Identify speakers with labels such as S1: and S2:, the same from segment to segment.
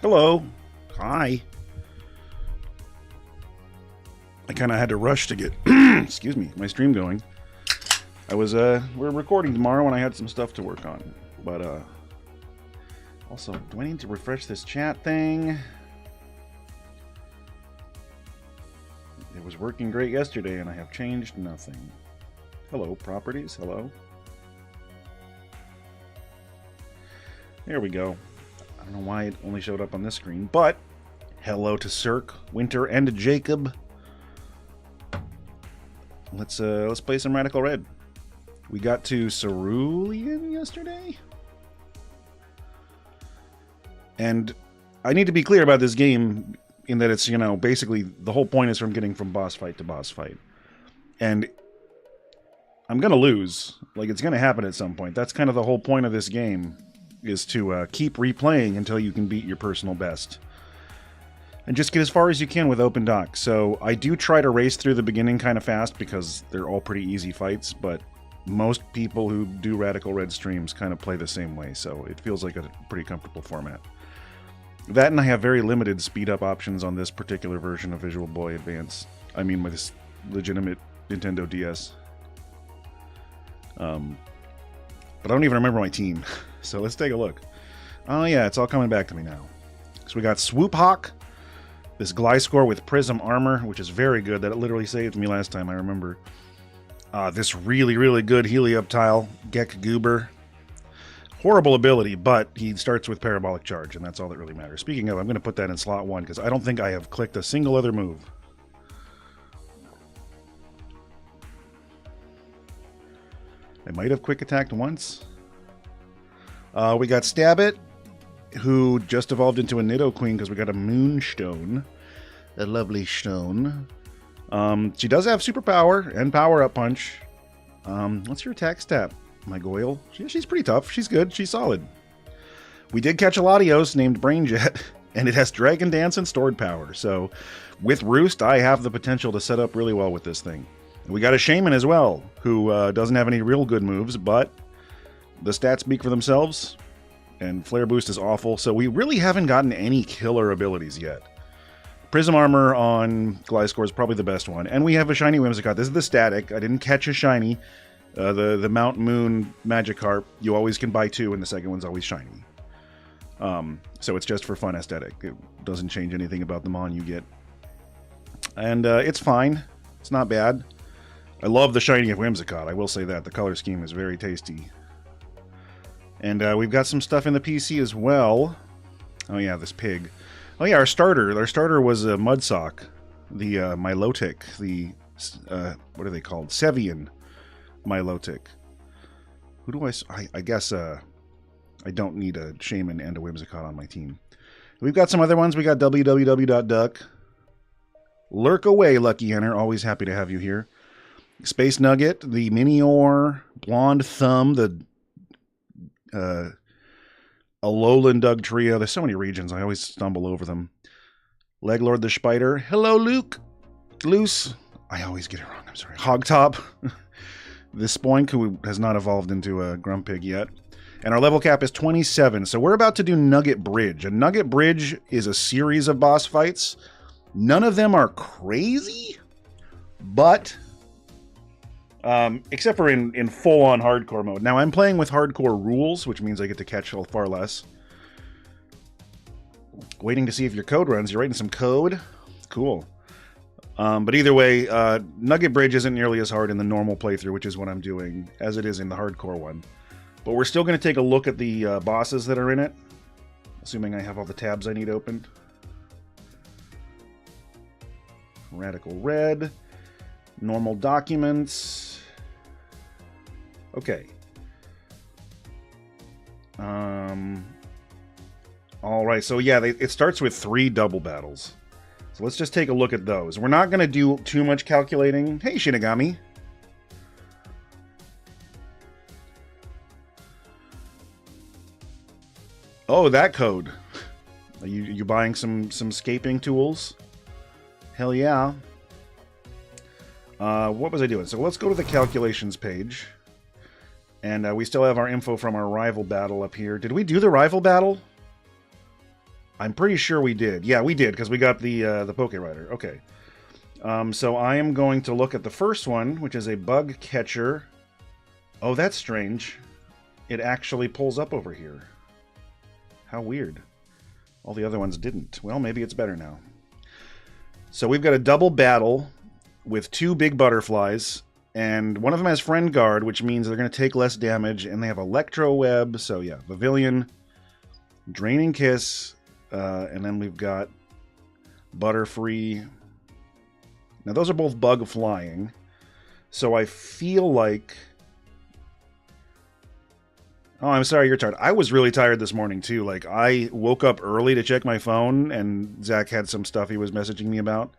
S1: Hello. Hi. I kind of had to rush to get, excuse me, my stream going. We're recording tomorrow and I had some stuff to work on. But, also, do I need to refresh this chat thing? It was working great yesterday and I have changed nothing. Hello, properties. Hello. There we go. I don't know why it only showed up on this screen, but hello to Cirque, Winter, and Jacob. Let's play some Radical Red. We got to Cerulean yesterday, and I need to be clear about this game in that it's, you know, basically the whole point is from getting from boss fight to boss fight, and I'm gonna lose. Like, it's gonna happen at some point. That's kind of the whole point of this game. Is to keep replaying until you can beat your personal best. And just get as far as you can with open dock. So I do try to race through the beginning kind of fast because they're all pretty easy fights, but most people who do Radical Red streams kind of play the same way, so it feels like a pretty comfortable format. That, and I have very limited speed up options on this particular version of Visual Boy Advance. I mean, with this legitimate Nintendo DS. But I don't even remember my team. So let's take a look. Oh yeah, it's all coming back to me now. So we got Swoop Hawk, this Gliscor with Prism Armor, which is very good. That literally saved me last time, I remember. This really, really good Helioptile, Gek Goober. Horrible ability, but he starts with Parabolic Charge, and that's all that really matters. Speaking of, I'm going to put that in slot 1, because I don't think I have clicked a single other move. I might have quick attacked once. We got Stabit, who just evolved into a Nidoqueen because we got a Moonstone. A lovely stone. She does have superpower and power-up punch. What's your attack stat, my Goyle? She's pretty tough. She's good. She's solid. We did catch a Latios named Brainjet, and it has Dragon Dance and Stored Power. So with Roost, I have the potential to set up really well with this thing. We got a Shaman as well, who doesn't have any real good moves, but the stats speak for themselves, and Flare Boost is awful, so we really haven't gotten any killer abilities yet. Prism Armor on Gliscor is probably the best one, and we have a Shiny Whimsicott. This is the static. I didn't catch a Shiny. The Mount Moon Magikarp, you always can buy 2, and the second one's always Shiny. So it's just for fun aesthetic. It doesn't change anything about the Mon you get. And it's fine. It's not bad. I love the shiny of Whimsicott, I will say that. The color scheme is very tasty. And we've got some stuff in the PC as well. Oh yeah, this pig. Oh yeah, our starter. Our starter was a Mudsock. The Milotic. The, what are they called? Sevian Milotic. Who do I guess, I don't need a Shaman and a Whimsicott on my team. We've got some other ones. We got www.duck. Lurk away, Lucky Enter. Always happy to have you here. Space Nugget, the Minior, Blonde Thumb, the Alolan Dug Trio. There's so many regions, I always stumble over them. Leglord the Spider. Hello, Luke. Loose. I always get it wrong, I'm sorry. Hogtop. This Spoink, who has not evolved into a Grumpig yet. And our level cap is 27, so we're about to do Nugget Bridge. A Nugget Bridge is a series of boss fights. None of them are crazy, but except for in full-on hardcore mode. Now, I'm playing with hardcore rules, which means I get to catch far less. Waiting to see if your code runs. You're writing some code? Cool. But either way, Nugget Bridge isn't nearly as hard in the normal playthrough, which is what I'm doing, as it is in the hardcore one. But we're still going to take a look at the bosses that are in it, assuming I have all the tabs I need opened. Radical Red. Normal documents. Okay. All right, so yeah, it starts with 3 double battles. So let's just take a look at those. We're not going to do too much calculating. Hey, Shinigami. Oh, that code. Are you buying some scaping tools? Hell yeah. What was I doing? So let's go to the calculations page. And we still have our info from our rival battle up here. Did we do the rival battle? I'm pretty sure we did. Yeah, we did, because we got the Poke Rider. Okay. So I am going to look at the first one, which is a bug catcher. Oh, that's strange. It actually pulls up over here. How weird. All the other ones didn't. Well, maybe it's better now. So we've got a double battle with 2 big butterflies, and one of them has Friend Guard, which means they're going to take less damage, and they have Electro Web. So yeah, Pavilion, Draining Kiss, and then we've got Butterfree. Now those are both bug flying, so I feel like... Oh, I'm sorry you're tired. I was really tired this morning too. Like, I woke up early to check my phone, and Zach had some stuff he was messaging me about.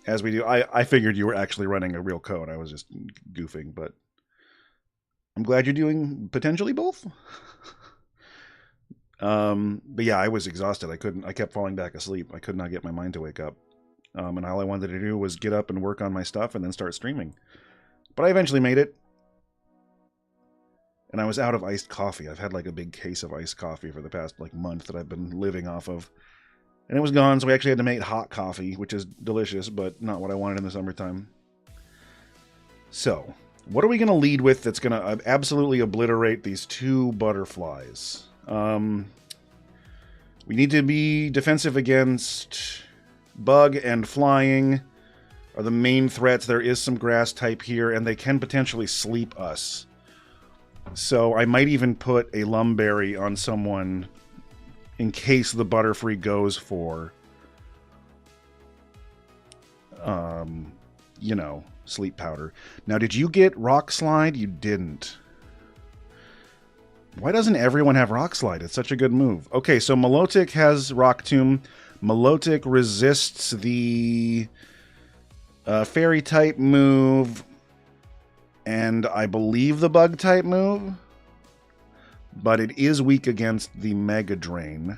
S1: As we do, I figured you were actually running a real code. I was just goofing, but I'm glad you're doing potentially both. But yeah, I was exhausted. I kept falling back asleep. I could not get my mind to wake up. And all I wanted to do was get up and work on my stuff and then start streaming. But I eventually made it. And I was out of iced coffee. I've had like a big case of iced coffee for the past like month that I've been living off of. And it was gone, so we actually had to make hot coffee, which is delicious, but not what I wanted in the summertime. So, what are we going to lead with that's going to absolutely obliterate these 2 butterflies? We need to be defensive against bug and flying are the main threats. There is some grass type here, and they can potentially sleep us. So I might even put a Lumberry on someone in case the Butterfree goes for, you know, Sleep Powder. Now, did you get Rock Slide? You didn't. Why doesn't everyone have Rock Slide? It's such a good move. Okay, so Milotic has Rock Tomb. Milotic resists the Fairy type move, and I believe the Bug type move, but it is weak against the Mega Drain.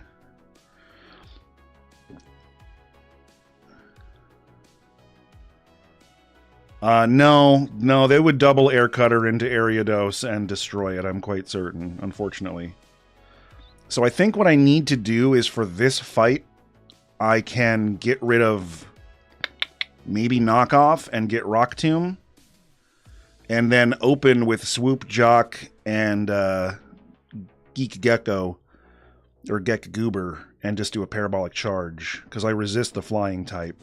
S1: No, they would double Air Cutter into Ariados and destroy it, I'm quite certain, unfortunately. So I think what I need to do is for this fight, I can get rid of maybe Knockoff and get Rock Tomb, and then open with Swoop Jock and Geek Gecko, or Gek Goober, and just do a Parabolic Charge, because I resist the flying type.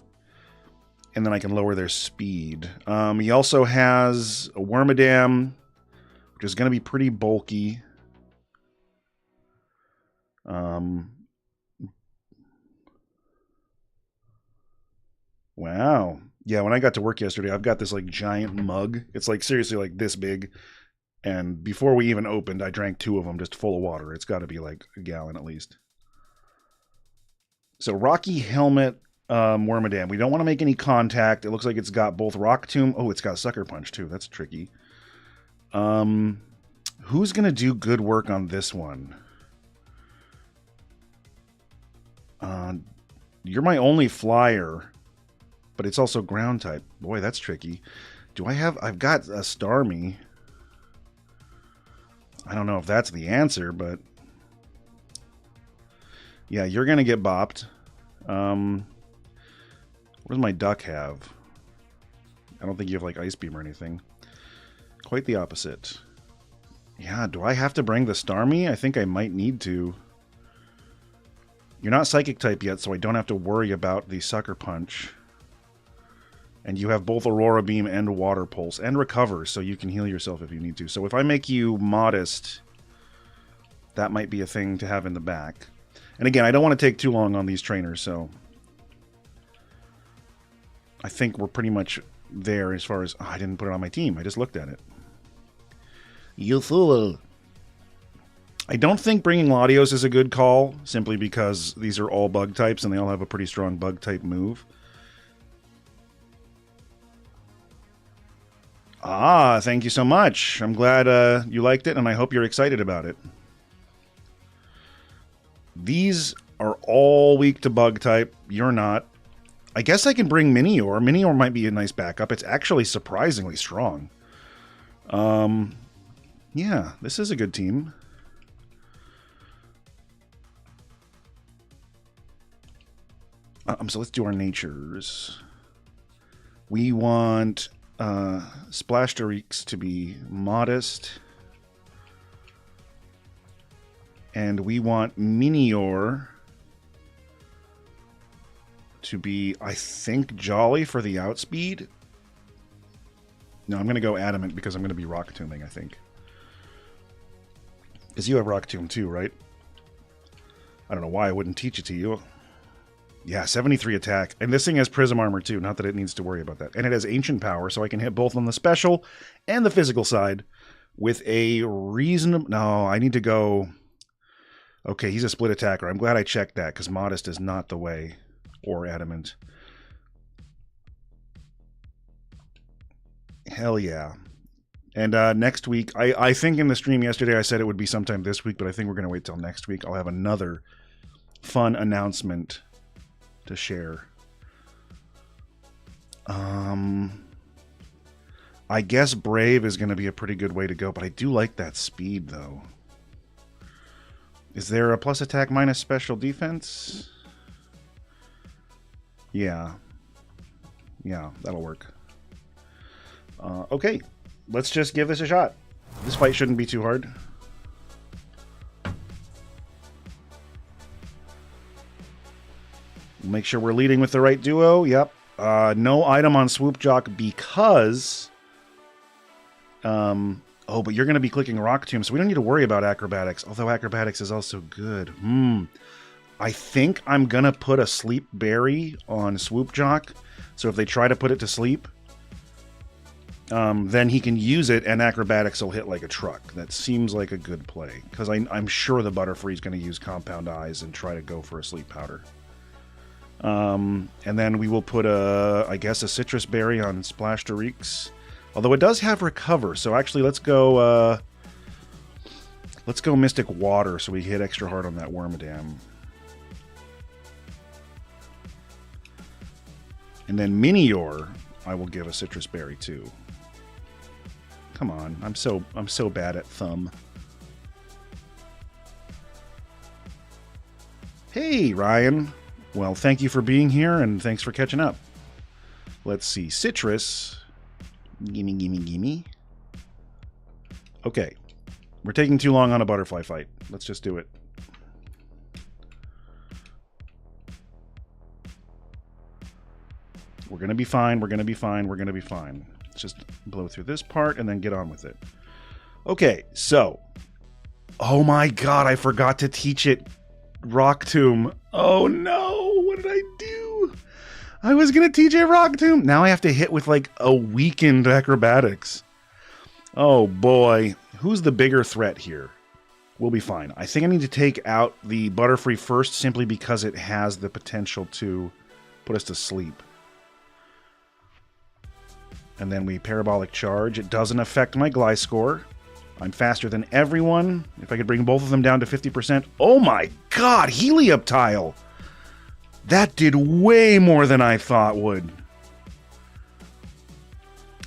S1: And then I can lower their speed. He also has a Wormadam, which is going to be pretty bulky. Wow. Yeah, when I got to work yesterday, I've got this like giant mug. It's like seriously like this big. And before we even opened, I drank 2 of them just full of water. It's got to be like a gallon at least. So Rocky Helmet, Wormadam. We don't want to make any contact. It looks like it's got both Rock Tomb. Oh, it's got Sucker Punch too. That's tricky. Who's going to do good work on this one? You're my only flyer, but it's also ground type. Boy, that's tricky. I've got a Starmie. I don't know if that's the answer, but yeah, you're going to get bopped. What does my duck have? I don't think you have like Ice Beam or anything. Quite the opposite. Yeah, do I have to bring the Starmie? I think I might need to. You're not Psychic type yet, so I don't have to worry about the Sucker Punch. And you have both Aurora Beam and Water Pulse, and Recover, so you can heal yourself if you need to. So if I make you Modest, that might be a thing to have in the back. And again, I don't want to take too long on these trainers, so I think we're pretty much there as far as... Oh, I didn't put it on my team. I just looked at it. You fool. I don't think bringing Latios is a good call, simply because these are all bug types and they all have a pretty strong bug type move. Ah, thank you so much. I'm glad you liked it, and I hope you're excited about it. These are all weak to bug type. You're not. I guess I can bring Minior. Minior might be a nice backup. It's actually surprisingly strong. Yeah, this is a good team. So let's do our natures. We want Splashdorix to be modest. And we want Minior to be, I think, Jolly for the outspeed. No, I'm going to go Adamant because I'm going to be Rock Tombing, I think. Because you have Rock Tomb too, right? I don't know why I wouldn't teach it to you. Yeah, 73 attack. And this thing has Prism Armor too, not that it needs to worry about that. And it has Ancient Power, so I can hit both on the special and the physical side with a reasonable... No, I need to go... Okay, he's a split attacker. I'm glad I checked that, because Modest is not the way. Or Adamant. Hell yeah. And next week, I think in the stream yesterday I said it would be sometime this week, but I think we're going to wait till next week. I'll have another fun announcement to share. I guess Brave is going to be a pretty good way to go, but I do like that speed, though. Is there a plus attack minus special defense? Yeah. Yeah, that'll work. Okay, let's just give this a shot. This fight shouldn't be too hard. Make sure we're leading with the right duo. Yep. No item on Swoop Jock because... oh, but you're going to be clicking Rock Tomb, so we don't need to worry about Acrobatics, although Acrobatics is also good. I think I'm going to put a Sleep Berry on Swoop Jock, so if they try to put it to sleep, then he can use it, and Acrobatics will hit like a truck. That seems like a good play, because I'm sure the Butterfree's going to use Compound Eyes and try to go for a Sleep Powder. And then we will put I guess a Citrus Berry on Splashdorix. Although it does have Recover, so actually let's go Mystic Water so we hit extra hard on that Wormadam. And then Minior, I will give a Citrus Berry too. Come on, I'm so bad at Thumb. Hey, Ryan. Well, thank you for being here, and thanks for catching up. Let's see. Citrus. Gimme, gimme, gimme. Okay. We're taking too long on a butterfly fight. Let's just do it. We're going to be fine. We're going to be fine. We're going to be fine. Let's just blow through this part and then get on with it. Okay, so. Oh my god, I forgot to teach it Rock Tomb. Oh no, what did I do? I was going to teach it Rock Tomb. Now I have to hit with like a weakened Acrobatics. Oh boy, who's the bigger threat here? We'll be fine. I think I need to take out the Butterfree first simply because it has the potential to put us to sleep. And then we Parabolic Charge. It doesn't affect my Gliscor. I'm faster than everyone. If I could bring both of them down to 50%. Oh my god, Helioptile! That did way more than I thought would.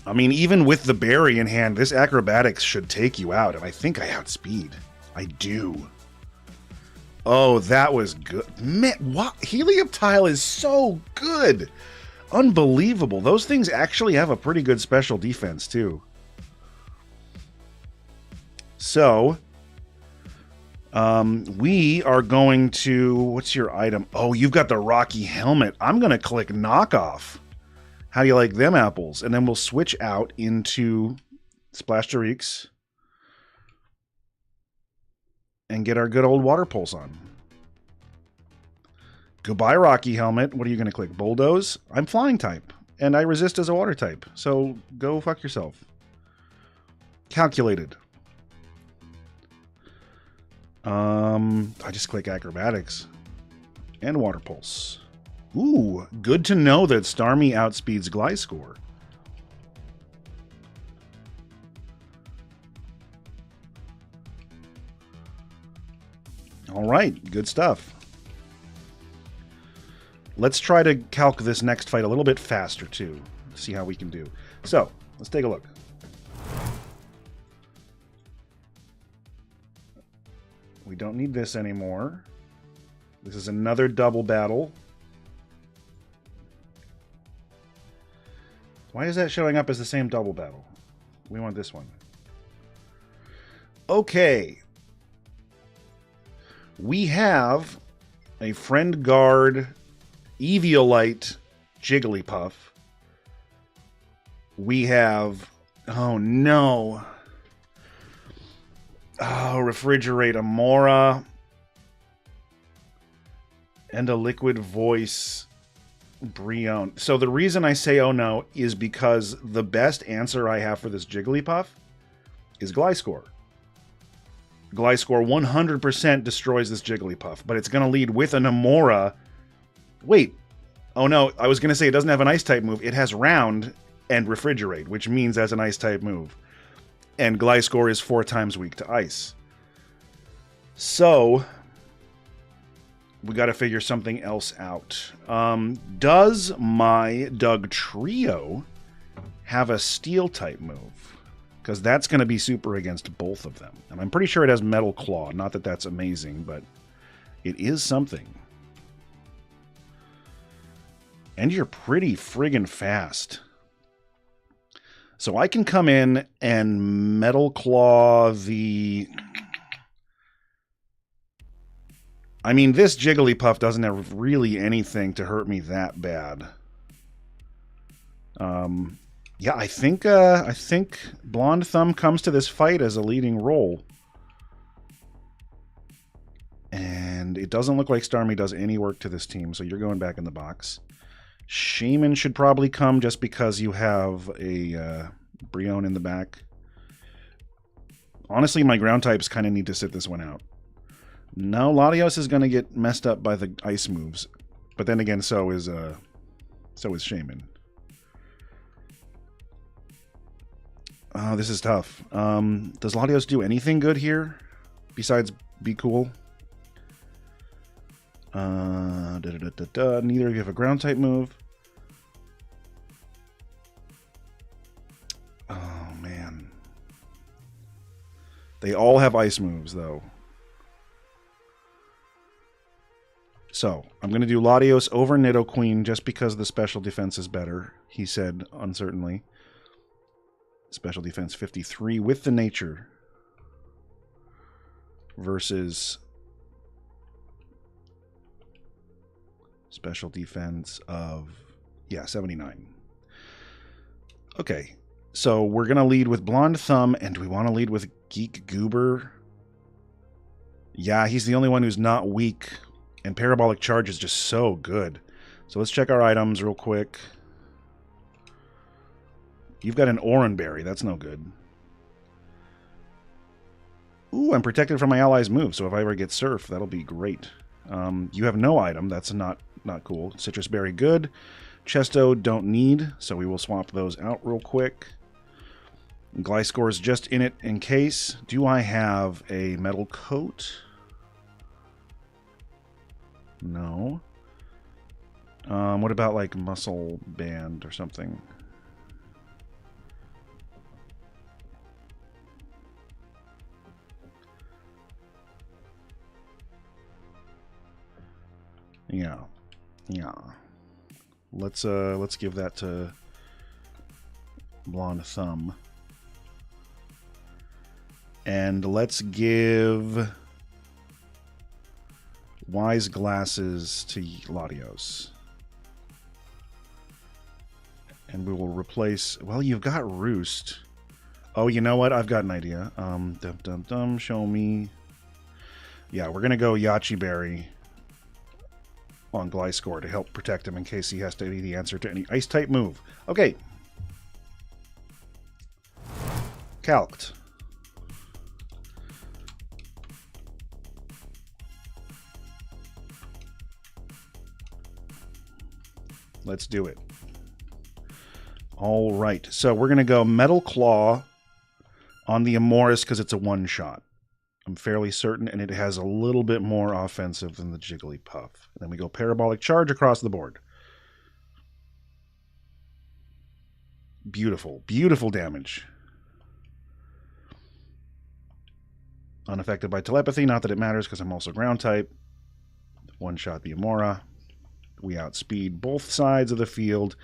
S1: I mean, even with the berry in hand, this Acrobatics should take you out, and I think I outspeed. I do. Oh, that was good. Man, what? Helioptile is so good! Unbelievable. Those things actually have a pretty good special defense, too. So, we are going to... What's your item? Oh, you've got the Rocky Helmet. I'm going to click Knockoff. How do you like them apples? And then we'll switch out into Splashdorix and get our good old Water Pulse on. Goodbye, Rocky Helmet. What are you going to click? Bulldoze? I'm Flying type, and I resist as a Water type, so go fuck yourself. Calculated. I just click acrobatics and water pulse. Ooh, good to know that Starmie outspeeds Gliscor. All right, good stuff. Let's try to calc this next fight a little bit faster, too. See how we can do. So, let's take a look. We don't need this anymore. This is another double battle. Why is that showing up as the same double battle? We want this one. Okay. We have a Friend Guard Eviolite Jigglypuff. We have... Oh, no. Oh, Refrigerate Amora. And a Liquid Voice Brion. So the reason I say oh no is because the best answer I have for this Jigglypuff is Gliscor. Gliscor 100% destroys this Jigglypuff, but it's going to lead with an Amora. Wait. Oh no, I was going to say it doesn't have an Ice-type move. It has Round and Refrigerate, which means as an Ice-type move. And Gliscor is 4 times weak to Ice. So, we got to figure something else out. Does my Dugtrio have a Steel-type move? Because that's going to be super against both of them. And I'm pretty sure it has Metal Claw. Not that that's amazing, but it is something. And you're pretty friggin' fast. So I can come in and Metal Claw the... I mean, this Jigglypuff doesn't have really anything to hurt me that bad. Yeah, I think Blonde Thumb comes to this fight as a leading role. And it doesn't look like Starmie does any work to this team, so you're going back in the box. Shaman should probably come just because you have a Brion in the back. Honestly, my ground types kind of need to sit this one out. No, Latios is going to get messed up by the ice moves. But then again, so is Shaman. Oh, this is tough. Does Latios do anything good here besides be cool? Neither of you have a ground type move. Oh, man. They all have ice moves, though. So, I'm going to do Latios over Nidoqueen just because the special defense is better, he said uncertainly. Special defense 53 with the nature versus special defense of, yeah, 79. Okay, so we're going to lead with Blonde Thumb, and do we want to lead with Geek Goober? Yeah, he's the only one who's not weak, and Parabolic Charge is just so good. So let's check our items real quick. You've got an Oranberry. That's no good. Ooh, I'm protected from my allies' move, so if I ever get Surf, that'll be great. You have no item. That's not cool. Citrus Berry, good. Chesto, don't need, so we will swap those out real quick. Gliscor is just in it in case. Do I have a Metal Coat? No. What about, like, Muscle Band or something? Yeah. Let's give that to Blonde Thumb. And let's give Wise Glasses to Latios. And we will replace... Well, you've got Roost. Oh, you know what? I've got an idea. Show me... Yeah, we're going to go Yachi Berry on Gliscor to help protect him in case he has to be the answer to any Ice-type move. Okay. Calced. let's do it. All right, so we're going to go Metal Claw on the Amoris because it's a one-shot. I'm fairly certain, and it has a little bit more offensive than the Jigglypuff. Then we go Parabolic Charge across the board. Beautiful, beautiful damage. Unaffected by telepathy, not that it matters because I'm also ground type. One-shot the Amora. We outspeed both sides of the field.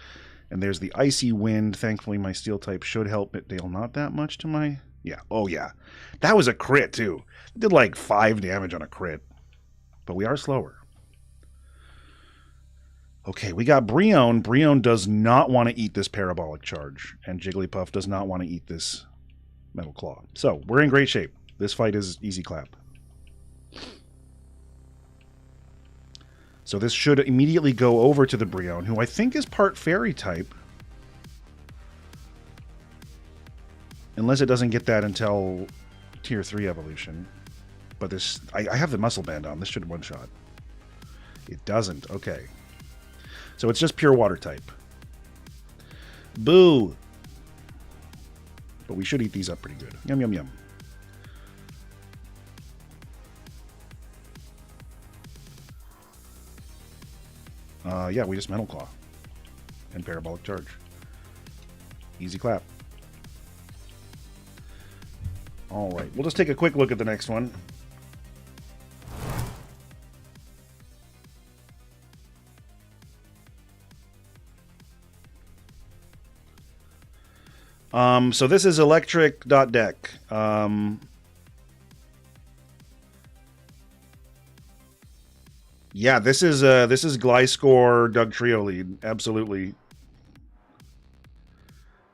S1: And there's the Icy Wind. Thankfully, my Steel type should help it deal not that much to my... Yeah, oh yeah. That was a crit, too. It did like 5 damage on a crit. But we are slower. Okay, we got Brionne. Brionne does not want to eat this Parabolic Charge. And Jigglypuff does not want to eat this Metal Claw. So, we're in great shape. This fight is easy clap. So this should immediately go over to the Brionne, who I think is part Fairy type. Unless it doesn't get that until Tier 3 evolution. But this, I have the Muscle Band on. This should one-shot. It doesn't. Okay. So it's just pure Water type. Boo! But we should eat these up pretty good. Yum, yum, yum. Yeah, we just Metal Claw. And Parabolic Charge. Easy clap. Alright, we'll just take a quick look at the next one. So this is electric.deck. Yeah, this is Gliscor Dugtrio lead. Absolutely.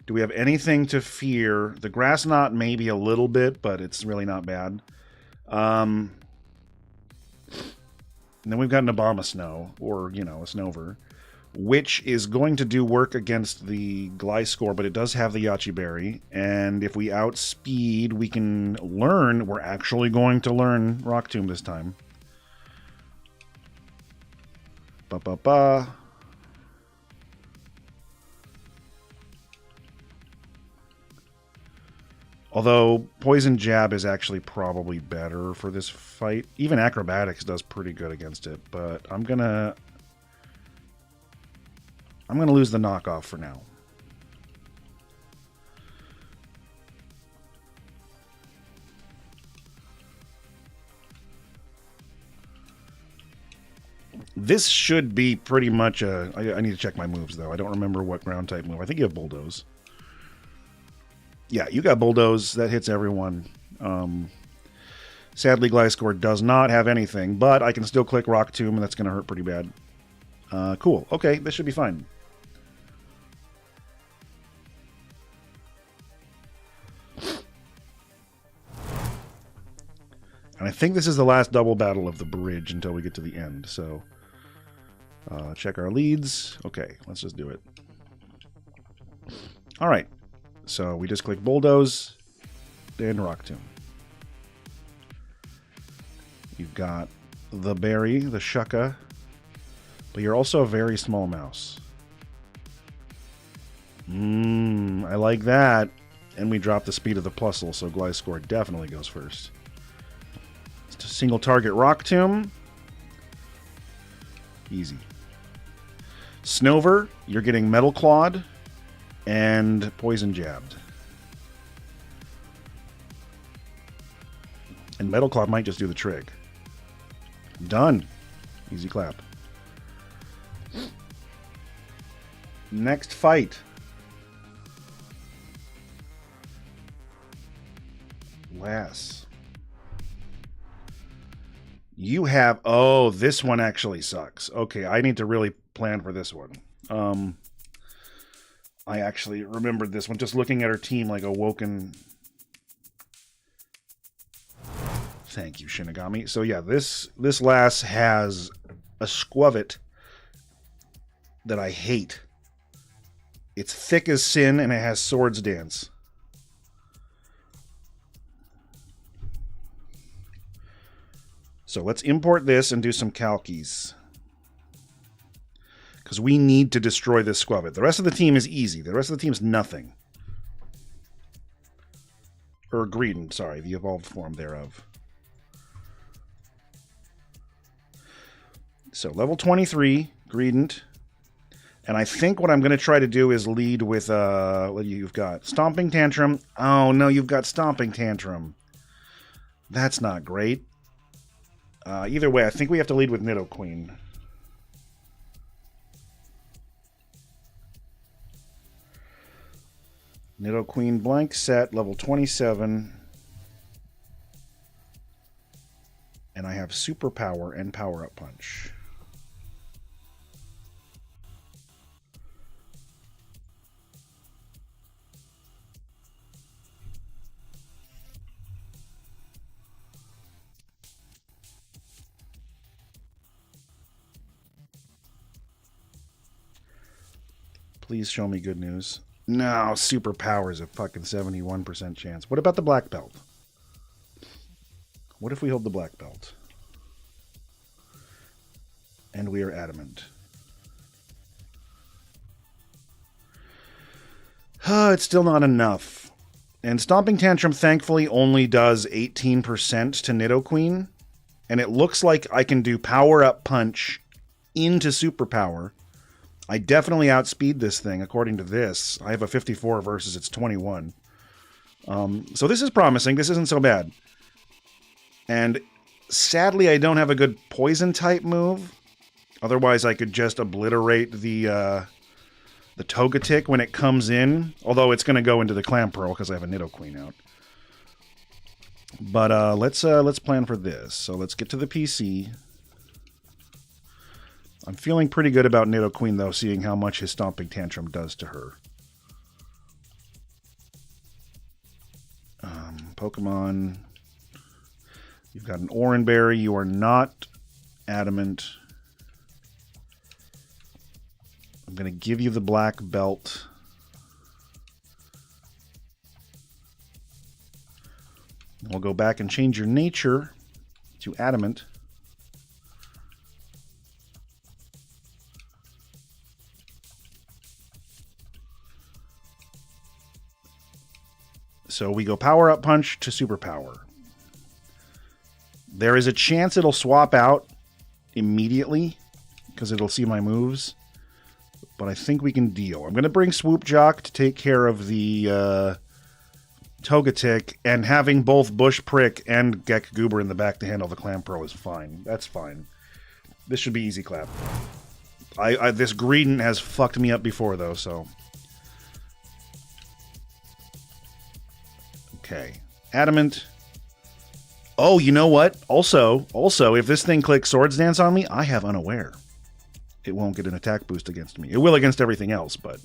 S1: Do we have anything to fear? The Grass Knot maybe a little bit, but it's really not bad. And then we've got an Abomasnow, or, you know, a Snover, which is going to do work against the Gliscor, but it does have the Yachi Berry. And if we outspeed, we can learn. We're actually going to learn Rock Tomb this time. Ba-ba-ba. Although Poison Jab is actually probably better for this fight. Even Acrobatics does pretty good against it, but I'm gonna lose the knockoff for now. This should be pretty much a... I need to check my moves, though. I don't remember what ground type move. I think you have Bulldoze. Yeah, you got Bulldoze. That hits everyone. Sadly, Gliscor does not have anything, but I can still click Rock Tomb, and that's going to hurt pretty bad. Cool. Okay, this should be fine. And I think this is the last double battle of the bridge until we get to the end, so... check our leads. Okay, let's just do it. Alright. So we just click Bulldoze, then Rock Tomb. You've got the berry, the Shucka, but you're also a very small mouse. I like that. And we drop the speed of the Plusle, so Gliscor definitely goes first. It's a single target Rock Tomb. Easy. Snover, you're getting Metal Clawed and Poison Jabbed. And Metal Claw might just do the trick. Done. Easy clap. Next fight. Lass. You have... Oh, this one actually sucks. Okay, I need to really plan for this one. I actually remembered this one. Just looking at her team like Awoken... Thank you, Shinigami. So yeah, this lass has a Squavit that I hate. It's thick as sin, and it has Swords Dance. So let's import this and do some calkies. Because we need to destroy this Squavit. The rest of the team is easy. The rest of the team is nothing. Or Greedent, sorry, the evolved form thereof. So level 23, Greedent. And I think what I'm going to try to do is lead with, what you've got? Stomping Tantrum. Oh, no, you've got Stomping Tantrum. That's not great. Either way, I think we have to lead with Nidoqueen. Nidoqueen blank set, level 27. And I have Superpower and Power Up Punch. Please show me good news. No, Superpower is a fucking 71% chance. What about the Black Belt? What if we hold the Black Belt? And we are adamant. It's still not enough. And Stomping Tantrum thankfully only does 18% to Nidoqueen. And it looks like I can do Power Up Punch into Superpower. I definitely outspeed this thing, according to this. I have a 54 versus its 21. So this is promising. This isn't so bad. And sadly, I don't have a good Poison-type move. Otherwise, I could just obliterate the Togetic when it comes in. Although it's going to go into the Clamperl because I have a Nidoqueen out. But let's plan for this. So let's get to the PC. I'm feeling pretty good about Nidoqueen, though, seeing how much his Stomping Tantrum does to her. Pokemon. You've got an Oranberry. You are not adamant. I'm going to give you the Black Belt. We'll go back and change your nature to adamant. So we go Power Up Punch to Superpower. There is a chance it'll swap out immediately because it'll see my moves. But I think we can deal. I'm going to bring Swoop Jock to take care of the Togetic, and having both Bush Prick and Gek Goober in the back to handle the Clamperl is fine. That's fine. This should be easy clap. This Greedent has fucked me up before, though, so... Okay. Adamant. Oh, you know what? Also, if this thing clicks Swords Dance on me, I have Unaware. It won't get an attack boost against me. It will against everything else, but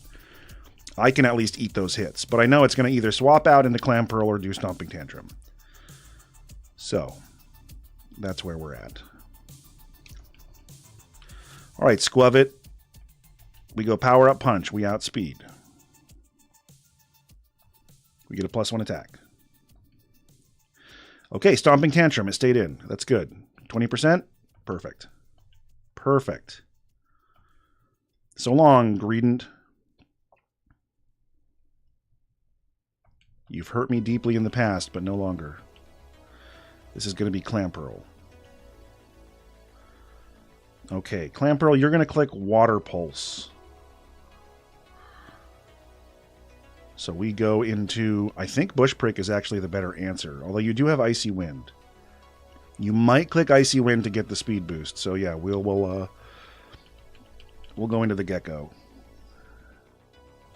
S1: I can at least eat those hits. But I know it's going to either swap out into Clamperl or do Stomping Tantrum. So, that's where we're at. All right, Squavit. We go Power Up Punch. We outspeed. We get a +1 attack. Okay, Stomping Tantrum. It stayed in. That's good. 20%? Perfect. Perfect. So long, Greedent. You've hurt me deeply in the past, but no longer. This is going to be Clamperl. Okay, Clamperl, you're going to click Water Pulse. So we go into... I think Bush Prick is actually the better answer, although you do have Icy Wind. You might click Icy Wind to get the speed boost. So yeah, we'll go into the Gecko.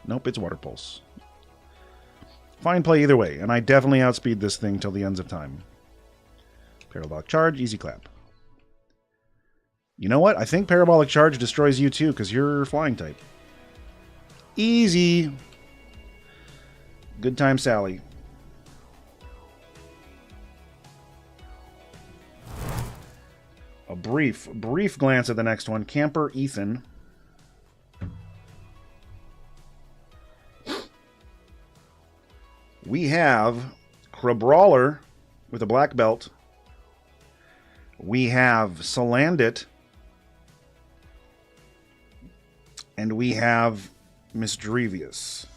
S1: Nope, it's Water Pulse. Fine play either way, and I definitely outspeed this thing till the ends of time. Parabolic Charge, easy clap. You know what? I think Parabolic Charge destroys you too, because you're Flying type. Easy. Good time, Sally. A brief glance at the next one. Camper Ethan. We have Crabrawler with a black belt. We have Salandit. And we have Misdrevious.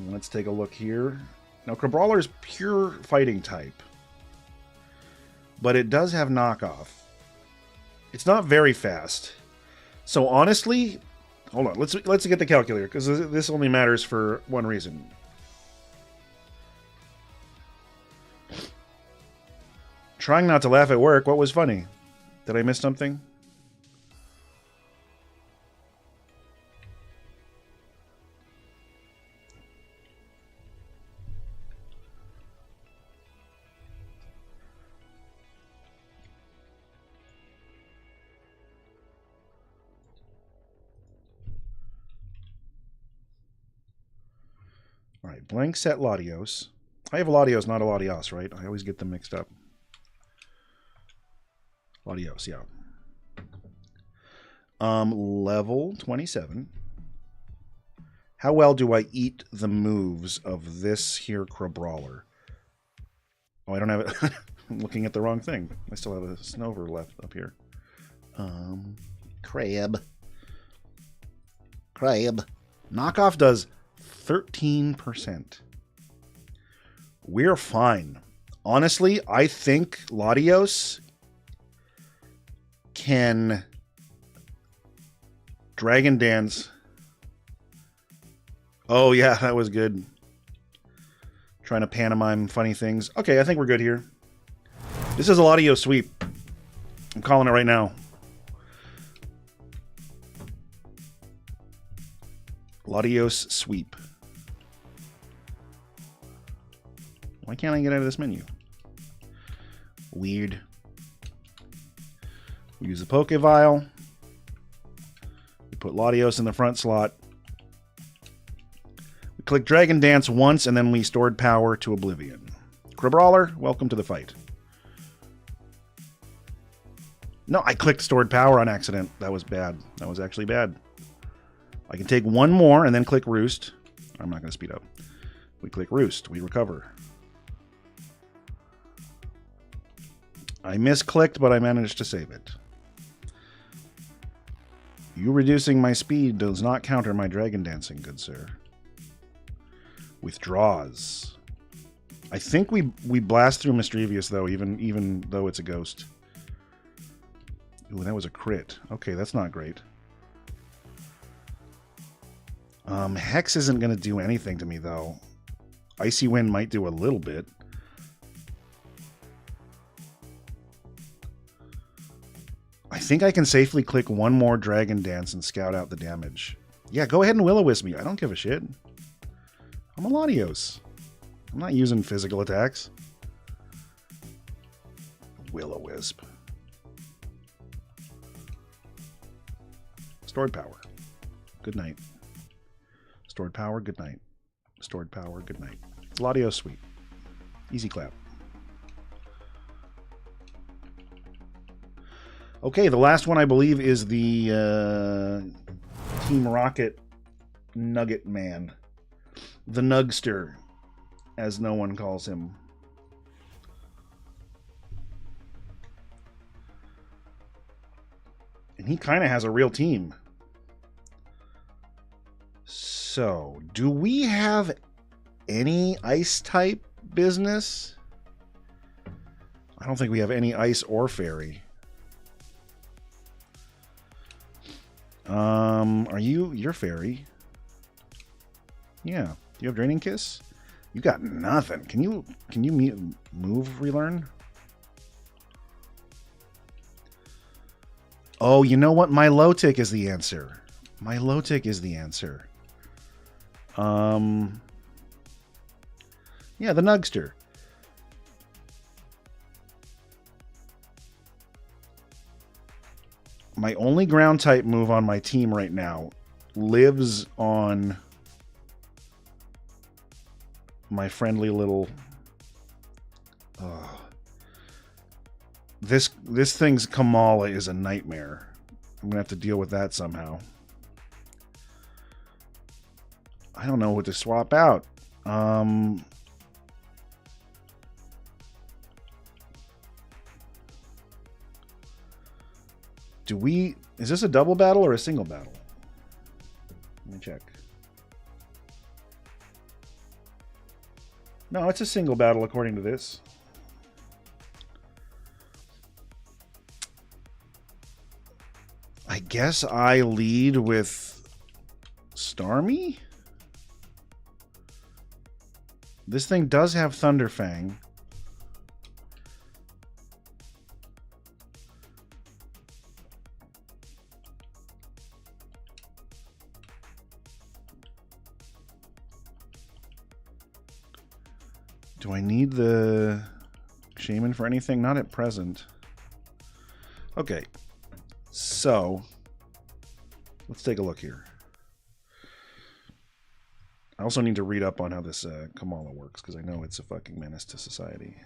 S1: Let's take a look here. Now, Crabrawler is pure fighting type, but it does have knockoff. It's not very fast. So honestly, hold on. Let's get the calculator, because this only matters for one reason. Trying not to laugh at work. What was funny? Did I miss something? All right, blank set Latios. I have Latios, not a Latios, right? I always get them mixed up. Latios, yeah. Level 27. How well do I eat the moves of this here Crabrawler? Oh, I don't have it. I'm looking at the wrong thing. I still have a Snover left up here. Crab. Knockoff does 13%. We're fine. Honestly, I think Latios can Dragon Dance. Oh, yeah, that was good. Trying to pantomime funny things. Okay, I think we're good here. This is a Latios sweep. I'm calling it right now. Latios sweep. Why can't I get out of this menu? Weird. We use the Pokevile. We put Latios in the front slot. We click Dragon Dance once, and then we stored power to Oblivion. Crabrawler, welcome to the fight. No, I clicked stored power on accident. That was bad. That was actually bad. I can take one more and then click Roost. I'm not going to speed up. We click Roost. We recover. I misclicked, but I managed to save it. You reducing my speed does not counter my Dragon Dancing, good sir. Withdraws. I think we blast through Misdrevious, though, even though it's a ghost. Ooh, that was a crit. Okay, that's not great. Hex isn't going to do anything to me, though. Icy Wind might do a little bit. I think I can safely click one more Dragon Dance and scout out the damage. Yeah, go ahead and Will-O-Wisp me. I don't give a shit. I'm a Latios. I'm not using physical attacks. Will-O-Wisp. Stored power. Good night. Stored power, good night. Stored power, good night. Latios sweep. Easy clap. Okay, the last one I believe is the Team Rocket Nugget Man. The Nugster, as no one calls him. And he kind of has a real team. So, do we have any ice type business? I don't think we have any ice or fairy. You're fairy. Yeah. Do you have Draining Kiss? You got nothing. Can you move relearn? Oh, you know what? My low tick is the answer. My low tick is the answer. Yeah, the Nugster. My only ground type move on my team right now lives on my friendly little... This thing's Kamala is a nightmare. I'm going to have to deal with that somehow. I don't know what to swap out. Do we... Is this a double battle or a single battle? Let me check. No, it's a single battle according to this. I guess I lead with Starmie? This thing does have Thunderfang. Do I need the Shaman for anything? Not at present. Okay. So, let's take a look here. I also need to read up on how this Kamala works, because I know it's a fucking menace to society.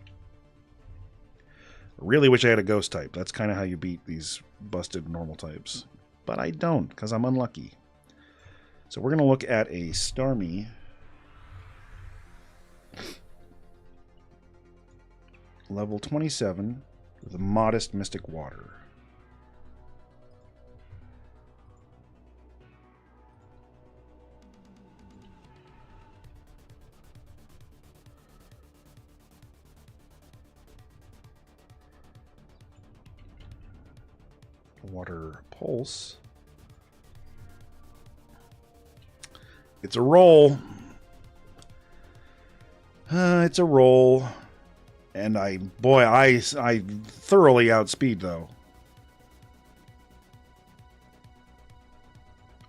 S1: I really wish I had a ghost type. That's kind of how you beat these busted normal types. But I don't, because I'm unlucky. So we're going to look at a Starmie. Level 27 with a modest Mystic Water. Water Pulse. It's a roll. It's a roll. And I thoroughly outspeed though.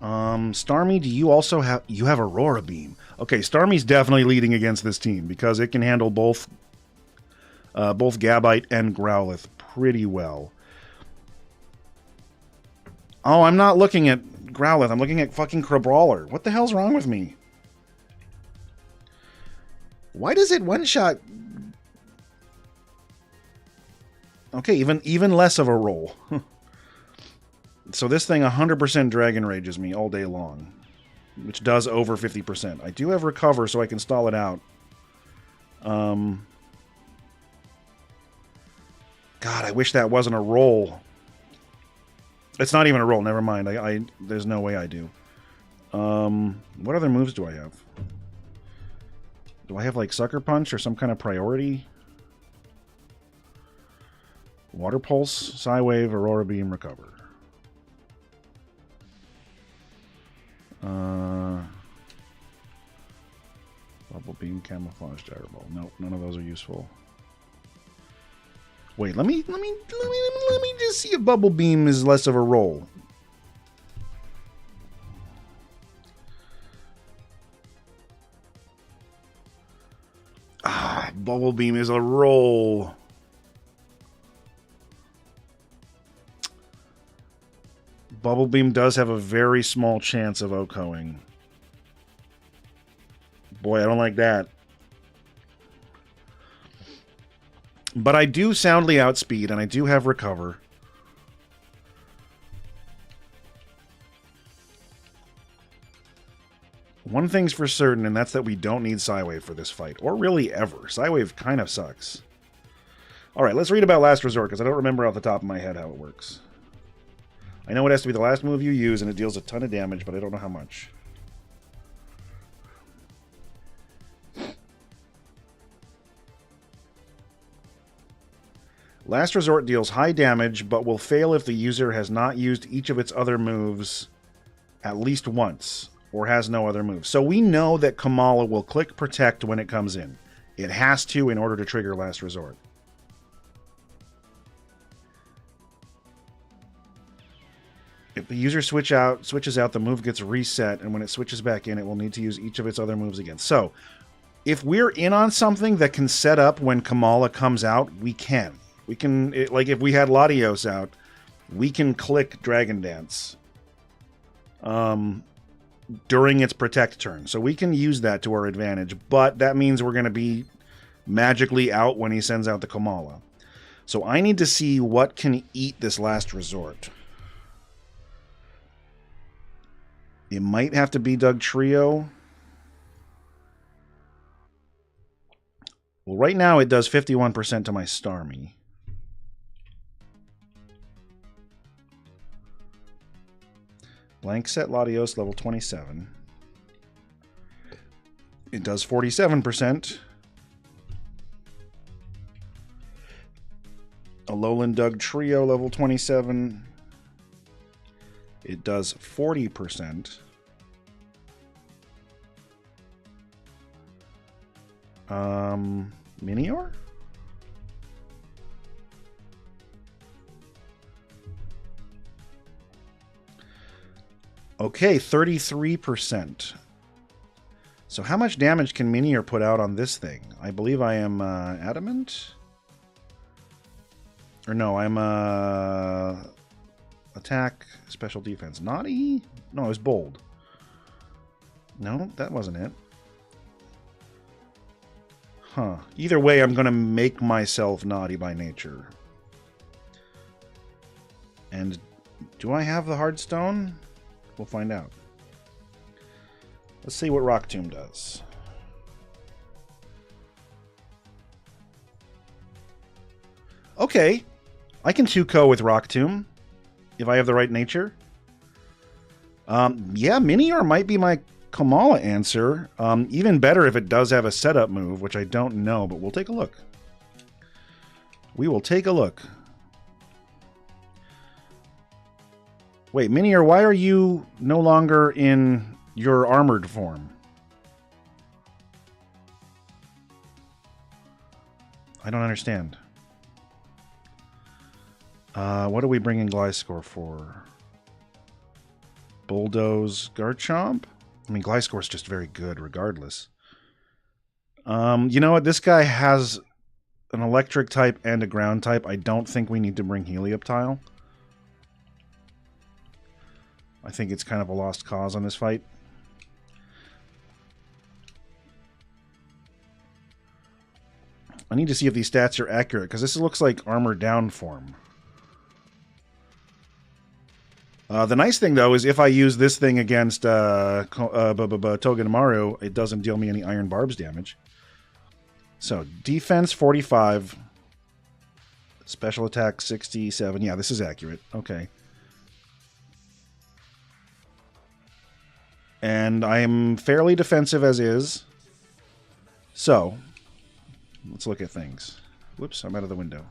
S1: Starmie, do you also have... You have Aurora Beam. Okay, Starmie's definitely leading against this team because it can handle both Gabite and Growlithe pretty well. Oh, I'm not looking at Growlithe. I'm looking at fucking Crabrawler. What the hell's wrong with me? Why does it one-shot... Okay, even less of a roll. So this thing 100% Dragon Rages me all day long, which does over 50%. I do have Recover, so I can stall it out. God, I wish that wasn't a roll. It's not even a roll. Never mind. There's no way I do. What other moves do I have? Do I have like Sucker Punch or some kind of priority? Water Pulse, Psywave, Aurora Beam, Recover. Bubble Beam, Camouflage, Gyro Ball. Nope, none of those are useful. Wait, let me just see if Bubble Beam is less of a roll. Ah, Bubble Beam is a roll. Bubble Beam does have a very small chance of OHKOing. Boy, I don't like that. But I do soundly outspeed, and I do have Recover. One thing's for certain, and that's that we don't need Psywave for this fight. Or really ever. Psywave kind of sucks. Alright, let's read about Last Resort, because I don't remember off the top of my head how it works. I know it has to be the last move you use, and it deals a ton of damage, but I don't know how much. Last Resort deals high damage, but will fail if the user has not used each of its other moves at least once, or has no other moves. So we know that Kamala will click Protect when it comes in. It has to in order to trigger Last Resort. If the user switches out, the move gets reset, and when it switches back in, it will need to use each of its other moves again. So, if we're in on something that can set up when Kamala comes out, we can. We can, like if we had Latios out, we can click Dragon Dance during its Protect turn. So we can use that to our advantage, but that means we're going to be magically out when he sends out the Kamala. So I need to see what can eat this Last Resort. It might have to be Doug Trio. Well, right now it does 51% to my Starmie. Blank set Latios, level 27. It does 47%. Alolan Doug Trio, level 27. It does 40%. Minior? Okay, 33%. So how much damage can Minior put out on this thing? I believe I am adamant? Or no, I'm attack, special defense. Naughty? No, it was bold. No, that wasn't it. Huh. Either way, I'm going to make myself naughty by nature. And do I have the hard stone? We'll find out. Let's see what Rock Tomb does. Okay. I can 2-co with Rock Tomb if I have the right nature. Yeah, Minior might be my Kamala answer. Even better if it does have a setup move, which I don't know, but we'll take a look. We will take a look. Wait, Minior, why are you no longer in your armored form? I don't understand. What are we bringing Gliscor for? Bulldoze Garchomp? I mean, Gliscor's just very good regardless. You know what? This guy has an electric type and a ground type. I don't think we need to bring Helioptile. I think it's kind of a lost cause on this fight. I need to see if these stats are accurate, because this looks like armor down form. The nice thing, though, is if I use this thing against Togedemaru, it doesn't deal me any Iron Barbs damage. So, defense 45. Special attack 67. Yeah, this is accurate. Okay. And I am fairly defensive as is. So, let's look at things. Whoops, I'm out of the window.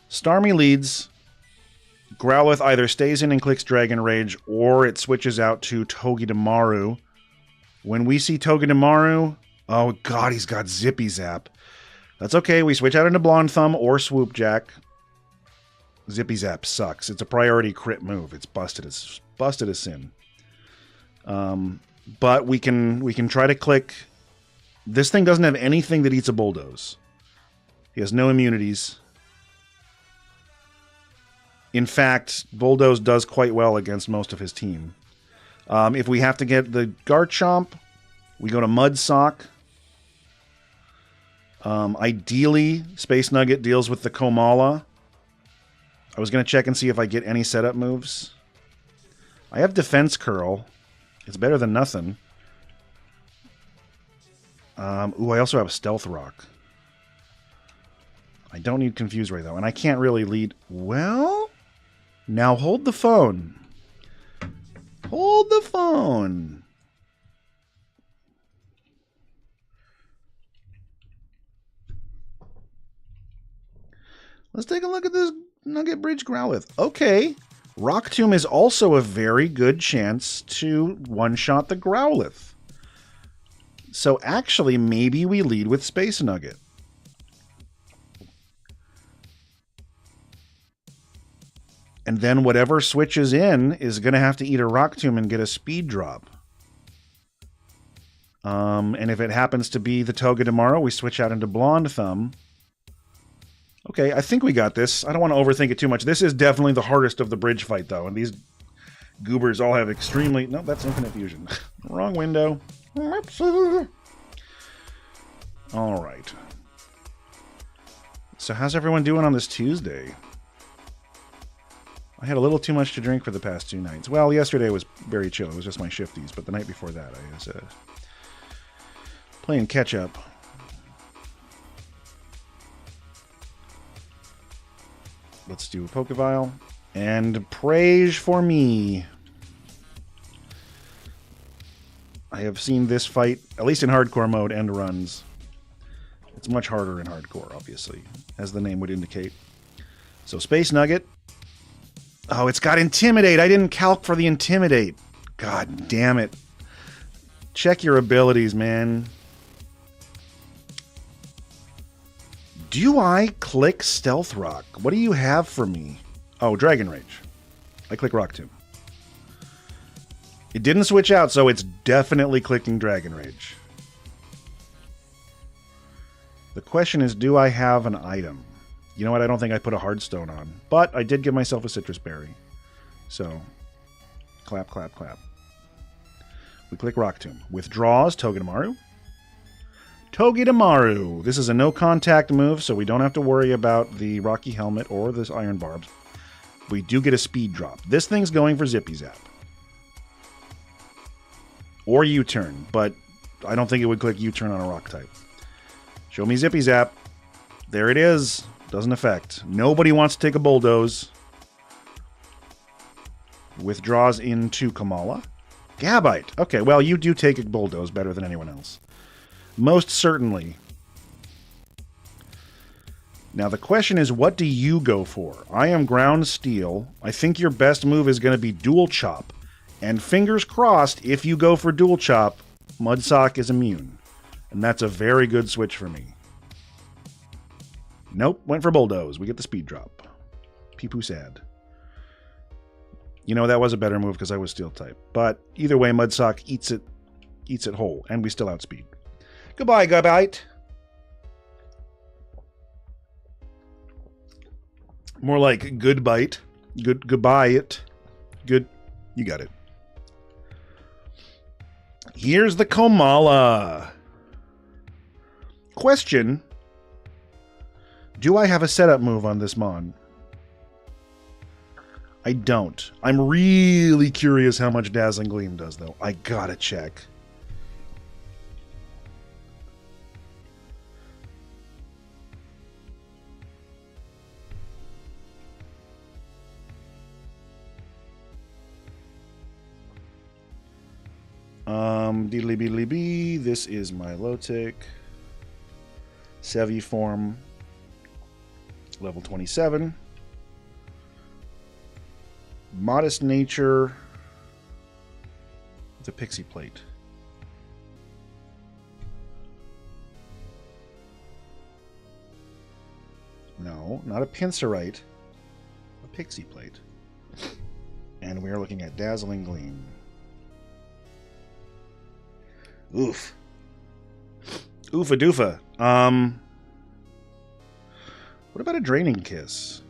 S1: Starmie leads. Growlithe either stays in and clicks Dragon Rage, or it switches out to Togedemaru. When we see Togedemaru, oh god, he's got Zippy Zap. That's okay, we switch out into Blonde Thumb or Swoop Jack. Zippy Zap sucks. It's a priority crit move. It's busted as sin. But we can try to click. This thing doesn't have anything that eats a Bulldoze. He has no immunities. In fact, Bulldoze does quite well against most of his team. If we have to get the Garchomp, we go to Mudsock. Ideally, Space Nugget deals with the Komala. I was going to check and see if I get any setup moves. I have Defense Curl. It's better than nothing. Ooh, I also have Stealth Rock. I don't need Confuse Ray, though, and I can't really lead... Well, now hold the phone. Hold the phone. Let's take a look at this Nugget Bridge Growlithe. Okay. Rock Tomb is also a very good chance to one-shot the Growlithe. So actually, maybe we lead with Space Nugget. And then whatever switches in is going to have to eat a Rock Tomb and get a speed drop. And if it happens to be the Togedemaru, we switch out into Blonde Thumb. Okay, I think we got this. I don't want to overthink it too much. This is definitely the hardest of the bridge fight, though. And these goobers all have extremely... No, that's Infinite Fusion. Wrong window. All right. So how's everyone doing on this Tuesday? I had a little too much to drink for the past 2 nights. Well, yesterday was very chill. It was just my shifties. But the night before that, I was playing catch-up. Let's do a Pokevile. And praise for me. I have seen this fight, at least in hardcore mode, end runs. It's much harder in hardcore, obviously, as the name would indicate. So Space Nugget. Oh, it's got Intimidate. I didn't calc for the Intimidate. God damn it. Check your abilities, man. Do I click Stealth Rock? What do you have for me? Oh, Dragon Rage. I click Rock Tomb. It didn't switch out, so it's definitely clicking Dragon Rage. The question is, do I have an item? You know what? I don't think I put a Hardstone on. But I did give myself a Citrus Berry. So, clap, clap, clap. We click Rock Tomb. Withdraws Togedemaru. Togedemaru. This is a no-contact move, so we don't have to worry about the Rocky Helmet or this Iron Barbs. We do get a speed drop. This thing's going for Zippy Zap. Or U-turn, but I don't think it would click U-turn on a rock type. Show me Zippy Zap. There it is. Doesn't affect. Nobody wants to take a Bulldoze. Withdraws into Kamala. Gabite. Okay, well, you do take a Bulldoze better than anyone else. Most certainly. Now, the question is, what do you go for? I am Ground Steel. I think your best move is going to be Dual Chop. And fingers crossed, if you go for Dual Chop, Mudsock is immune. And that's a very good switch for me. Nope, went for Bulldoze. We get the speed drop. Pee-poo sad. You know, that was a better move because I was Steel type. But either way, Mudsock eats it whole. And we still outspeed. Goodbye, Gabite. More like good bite. Goodbye it. Good. You got it. Here's the Komala. Question. Do I have a setup move on this Mon? I don't. I'm really curious how much Dazzling Gleam does, though. I gotta check. Deedly beedly bee. This is my Lotic. Sevi form. Level 27. Modest nature. With a pixie plate. No, not a pincerite. A pixie plate. And we are looking at Dazzling Gleam. Oof. Oofa doofa. What about a Draining Kiss?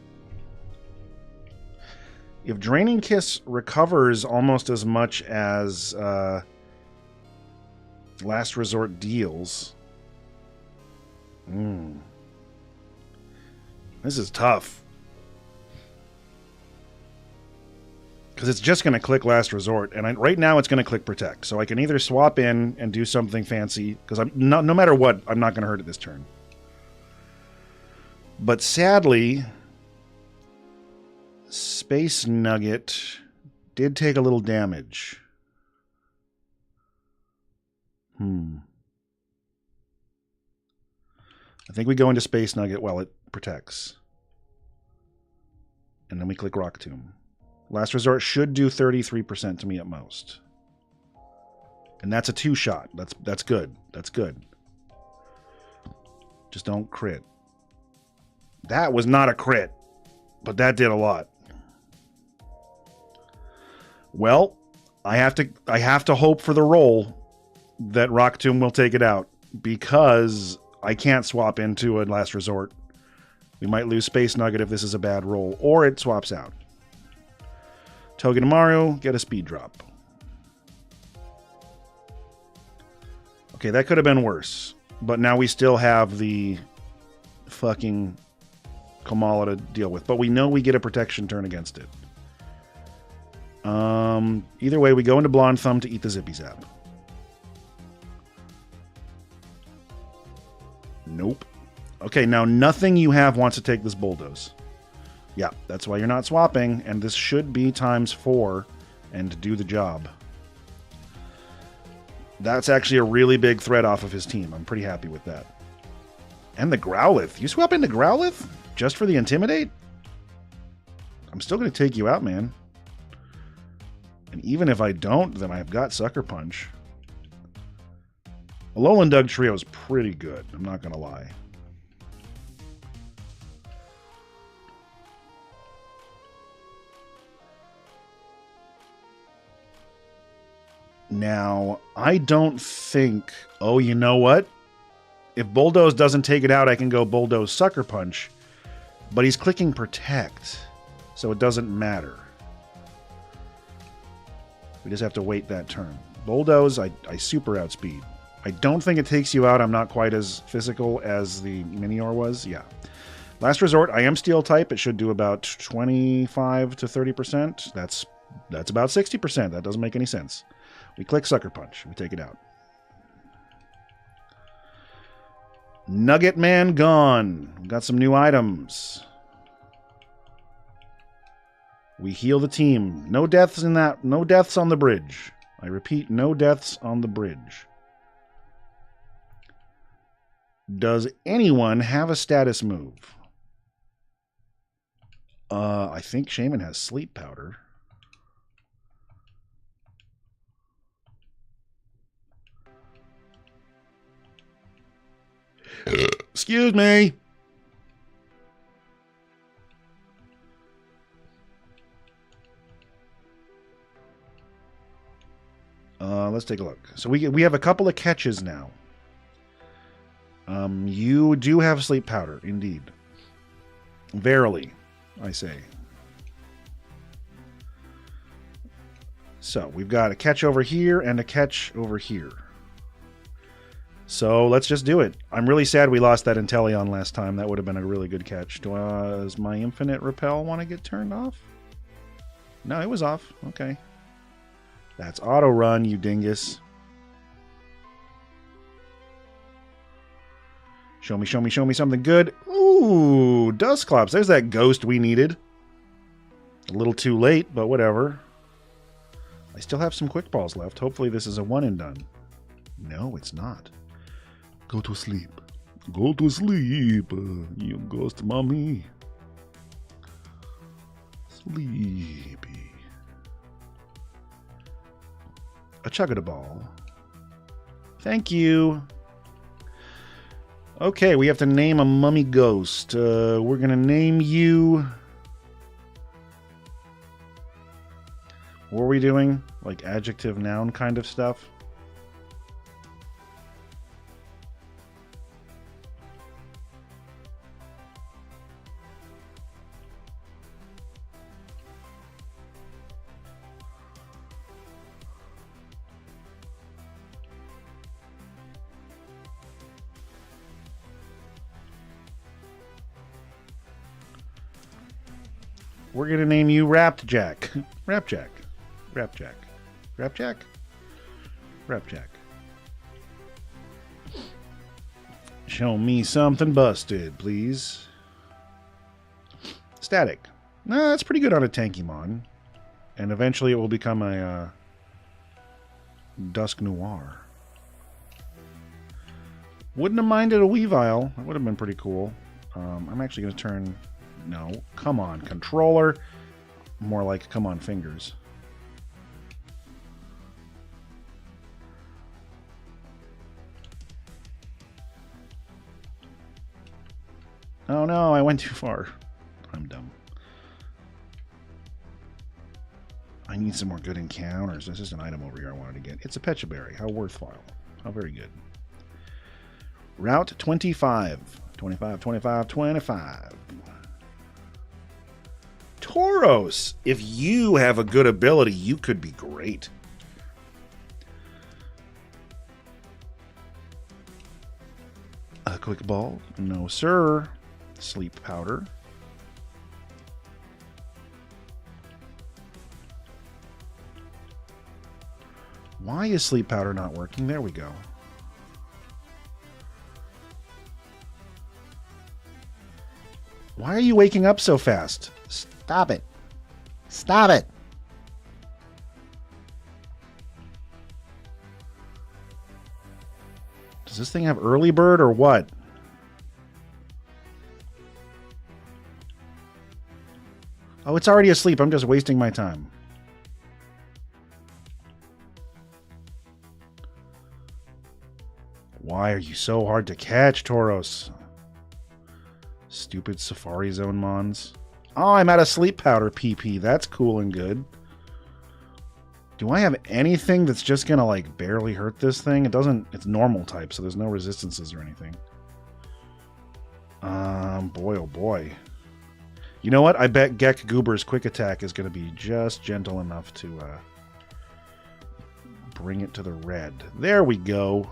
S1: If Draining Kiss recovers almost as much as Last Resort deals... This is tough. Because it's just going to click Last Resort, and right now it's going to click Protect. So I can either swap in and do something fancy, because no matter what, I'm not going to hurt it this turn. But sadly, Space Nugget did take a little damage. I think we go into Space Nugget while it protects. And then we click Rock Tomb. Last Resort should do 33% to me at most. And that's a 2-shot. That's good. That's good. Just don't crit. That was not a crit, but that did a lot. Well, I have to hope for the roll that Rock Tomb will take it out, because I can't swap into a Last Resort. We might lose Space Nugget if this is a bad roll, or it swaps out. Togedemaru, get a speed drop. Okay, that could have been worse. But now we still have the fucking Kamala to deal with. But we know we get a protection turn against it. Either way, we go into Blonde Thumb to eat the Zippy Zap. Nope. Okay, now nothing you have wants to take this Bulldoze. Yeah, that's why you're not swapping, and this should be ×4 and do the job. That's actually a really big threat off of his team. I'm pretty happy with that. And the Growlithe. You swap into Growlithe just for the Intimidate? I'm still going to take you out, man. And even if I don't, then I've got Sucker Punch. Alolan Doug Trio is pretty good. I'm not going to lie. Now, I don't think... Oh, you know what? If Bulldoze doesn't take it out, I can go Bulldoze Sucker Punch. But he's clicking Protect, so it doesn't matter. We just have to wait that turn. Bulldoze, I super outspeed. I don't think it takes you out. I'm not quite as physical as the Minior was. Yeah. Last Resort, I am Steel type. It should do about 25 to 30%. That's about 60%. That doesn't make any sense. We click Sucker Punch. We take it out. Nugget Man gone. We've got some new items. We heal the team. No deaths in that. No deaths on the bridge. I repeat, no deaths on the bridge. Does anyone have a status move? I think Shaman has Sleep Powder. Excuse me. Let's take a look. So we have a couple of catches now. You do have Sleep Powder, indeed. Verily, I say. So we've got a catch over here and a catch over here. So let's just do it. I'm really sad we lost that Inteleon last time. That would have been a really good catch. Does my Infinite Repel want to get turned off? No, it was off. Okay. That's auto run, you dingus. Show me something good. Ooh, Dusclops. There's that ghost we needed. A little too late, but whatever. I still have some Quick Balls left. Hopefully this is a one and done. No, it's not. Go to sleep. Go to sleep, you ghost mommy. Sleepy. A Chugga-da-Ball. Thank you. Okay, we have to name a mummy ghost. We're going to name you... What were we doing? Like adjective, noun kind of stuff? We're going to name you Rapjack. Rapjack. Rapjack. Rapjack? Rapjack. Show me something busted, please. Static. Nah, that's pretty good on a Tankymon. And eventually it will become a Dusk Noir. Wouldn't have minded a Weavile. That would have been pretty cool. I'm actually going to turn... No, come on, controller. More like come on, fingers. Oh no, I went too far. I'm dumb. I need some more good encounters. This is an item over here I wanted to get. It's a Pecha Berry. How worthwhile. How very good. Route 25. 25, 25, 25. Tauros, if you have a good ability, you could be great. A Quick Ball? No, sir. Sleep Powder. Why is Sleep Powder not working? There we go. Why are you waking up so fast? Stop it. Stop it. Does this thing have early bird or what? Oh, it's already asleep. I'm just wasting my time. Why are you so hard to catch, Tauros? Stupid Safari Zone Mons. Oh, I'm out of sleep powder, PP. That's cool and good. Do I have anything that's just gonna, like, barely hurt this thing? It doesn't... It's normal type, so there's no resistances or anything. Boy, oh boy. You know what? I bet Gek Goober's quick attack is gonna be just gentle enough to, bring it to the red. There we go.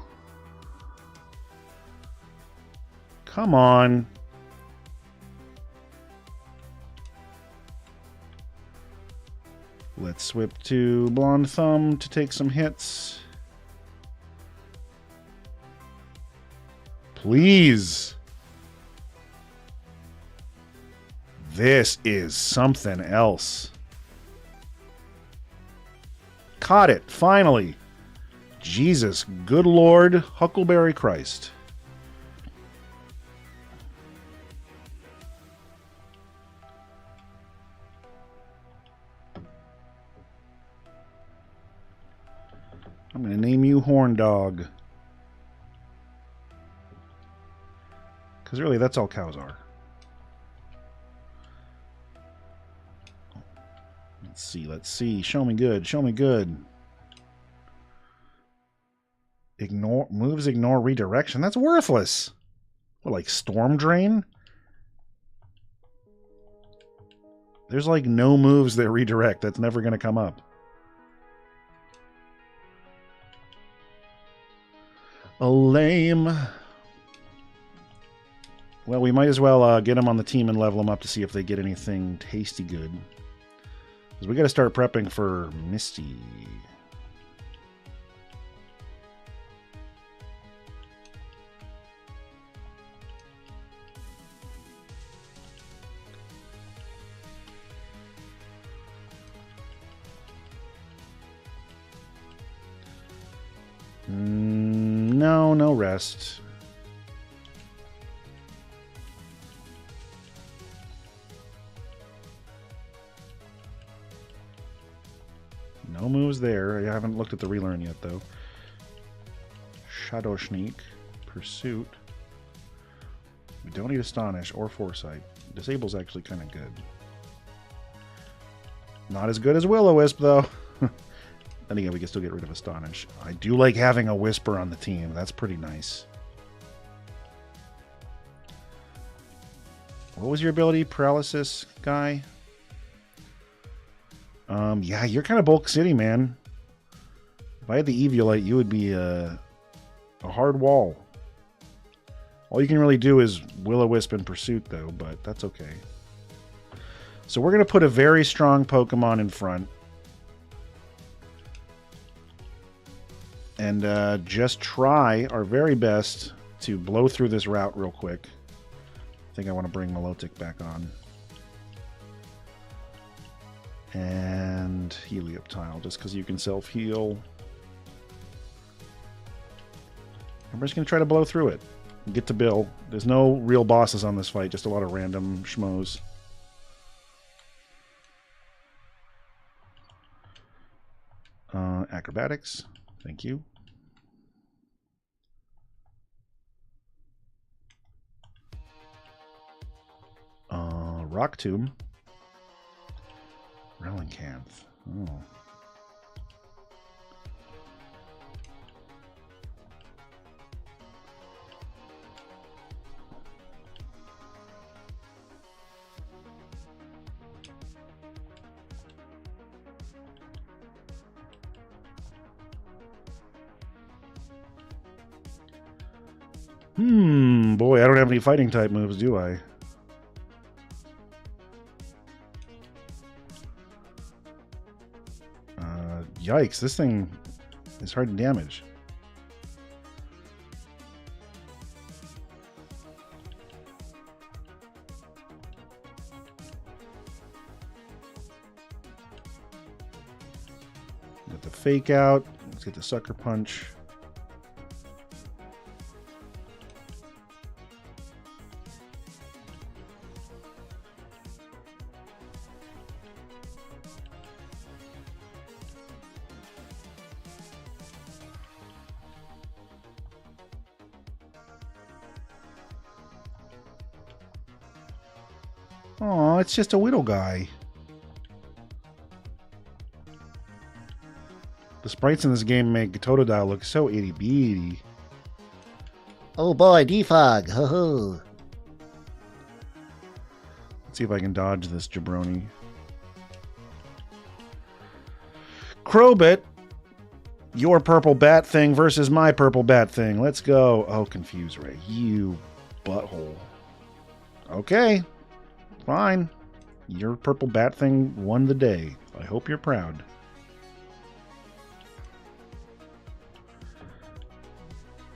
S1: Come on. Let's swip to Blonde Thumb to take some hits. Please. This is something else. Caught it, finally. Jesus, good Lord, Huckleberry Christ. I'm going to name you Horn Dog. Because really, that's all cows are. Let's see. Show me good. Show me good. Ignore redirection. That's worthless. What, like Storm Drain? There's like no moves that redirect. That's never going to come up. Lame. Well, we might as well get them on the team and level them up to see if they get anything tasty good. Because we got to start prepping for Misty. No, no rest. No moves there. I haven't looked at the relearn yet, though. Shadow Sneak. Pursuit. We don't need Astonish or Foresight. Disable's actually kind of good. Not as good as Will-O-Wisp, though. Then again, we can still get rid of Astonish. I do like having a Whisper on the team. That's pretty nice. What was your ability, Paralysis guy? Yeah, you're kind of bulk city, man. If I had the Eviolite, you would be a hard wall. All you can really do is Will-O-Wisp and Pursuit, though, but that's okay. So we're going to put a very strong Pokemon in front. And just try our very best to blow through this route real quick. I think I want to bring Milotic back on. And Helioptile, just because you can self-heal. I'm just going to try to blow through it. And get to Bill. There's no real bosses on this fight, just a lot of random schmoes. Acrobatics. Thank you. Rock Tomb. Relincanth. Oh. Boy, I don't have any fighting type moves, do I? Yikes, this thing is hard to damage. the fake out. Let's get the sucker punch. Oh, it's just a Whittle guy. The sprites in this game make Totodile look so itty-bitty.
S2: Oh boy, defog. Ho ho.
S1: Let's see if I can dodge this jabroni. Crowbit, your purple bat thing versus my purple bat thing. Let's go. Oh, Confuse Ray. You butthole. Okay. Fine. Your purple bat thing won the day. I hope you're proud.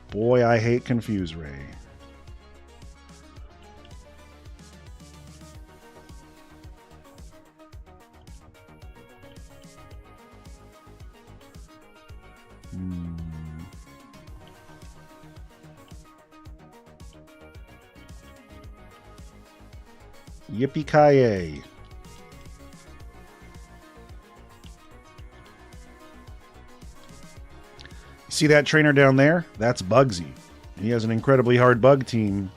S1: Boy, I hate Confuse Ray. Yippee-ki-yay. See that trainer down there? That's Bugsy. He has an incredibly hard bug team.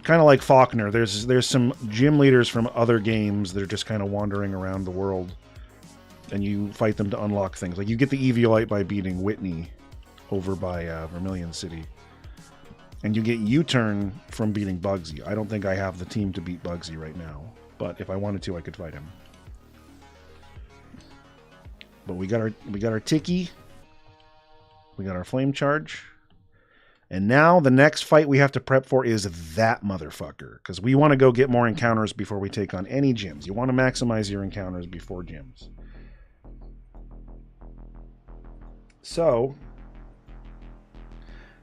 S1: Kind of like Faulkner. There's some gym leaders from other games that are just kind of wandering around the world. And you fight them to unlock things. Like you get the Eviolite by beating Whitney over by Vermilion City. And you get U-turn from beating Bugsy. I don't think I have the team to beat Bugsy right now. But if I wanted to, I could fight him. But we got our Tiki. We got our Flame Charge. And now the next fight we have to prep for is that motherfucker. Because we want to go get more encounters before we take on any gyms. You want to maximize your encounters before gyms. So,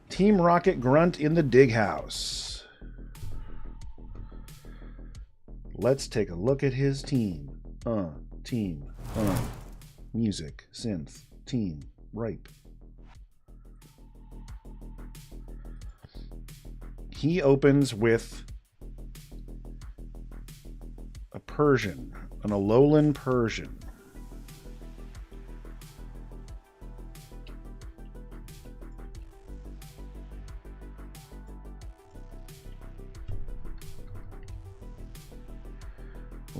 S1: Team Rocket Grunt in the Dig House. Let's take a look at his team. Music, synth, team, ripe. He opens with a Persian, an Alolan Persian.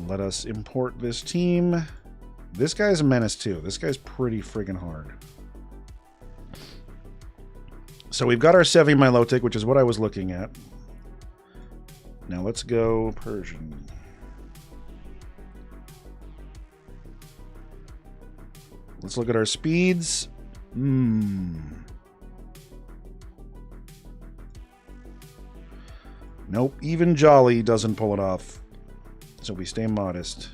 S1: Let us import this team. This guy's a menace too. This guy's pretty friggin' hard. So we've got our Sevi Milotic, which is what I was looking at. Now let's go Persian. Let's look at our speeds. Nope, even Jolly doesn't pull it off. So we stay modest.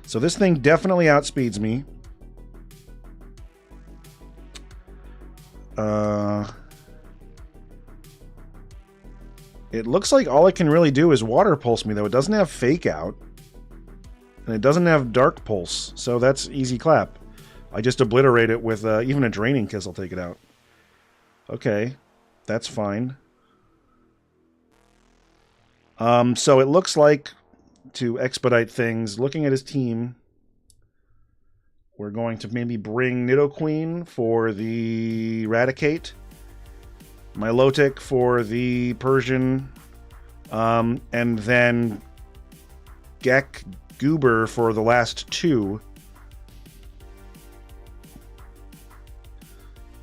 S1: So this thing definitely outspeeds me. It looks like all it can really do is water pulse me, though. It doesn't have fake out. And it doesn't have dark pulse. So that's easy clap. I just obliterate it with even a draining kiss will take it out. Okay. That's fine. So it looks like, to expedite things, looking at his team, we're going to maybe bring Nidoqueen for the Raticate, Milotic for the Persian, and then Gek Goober for the last two.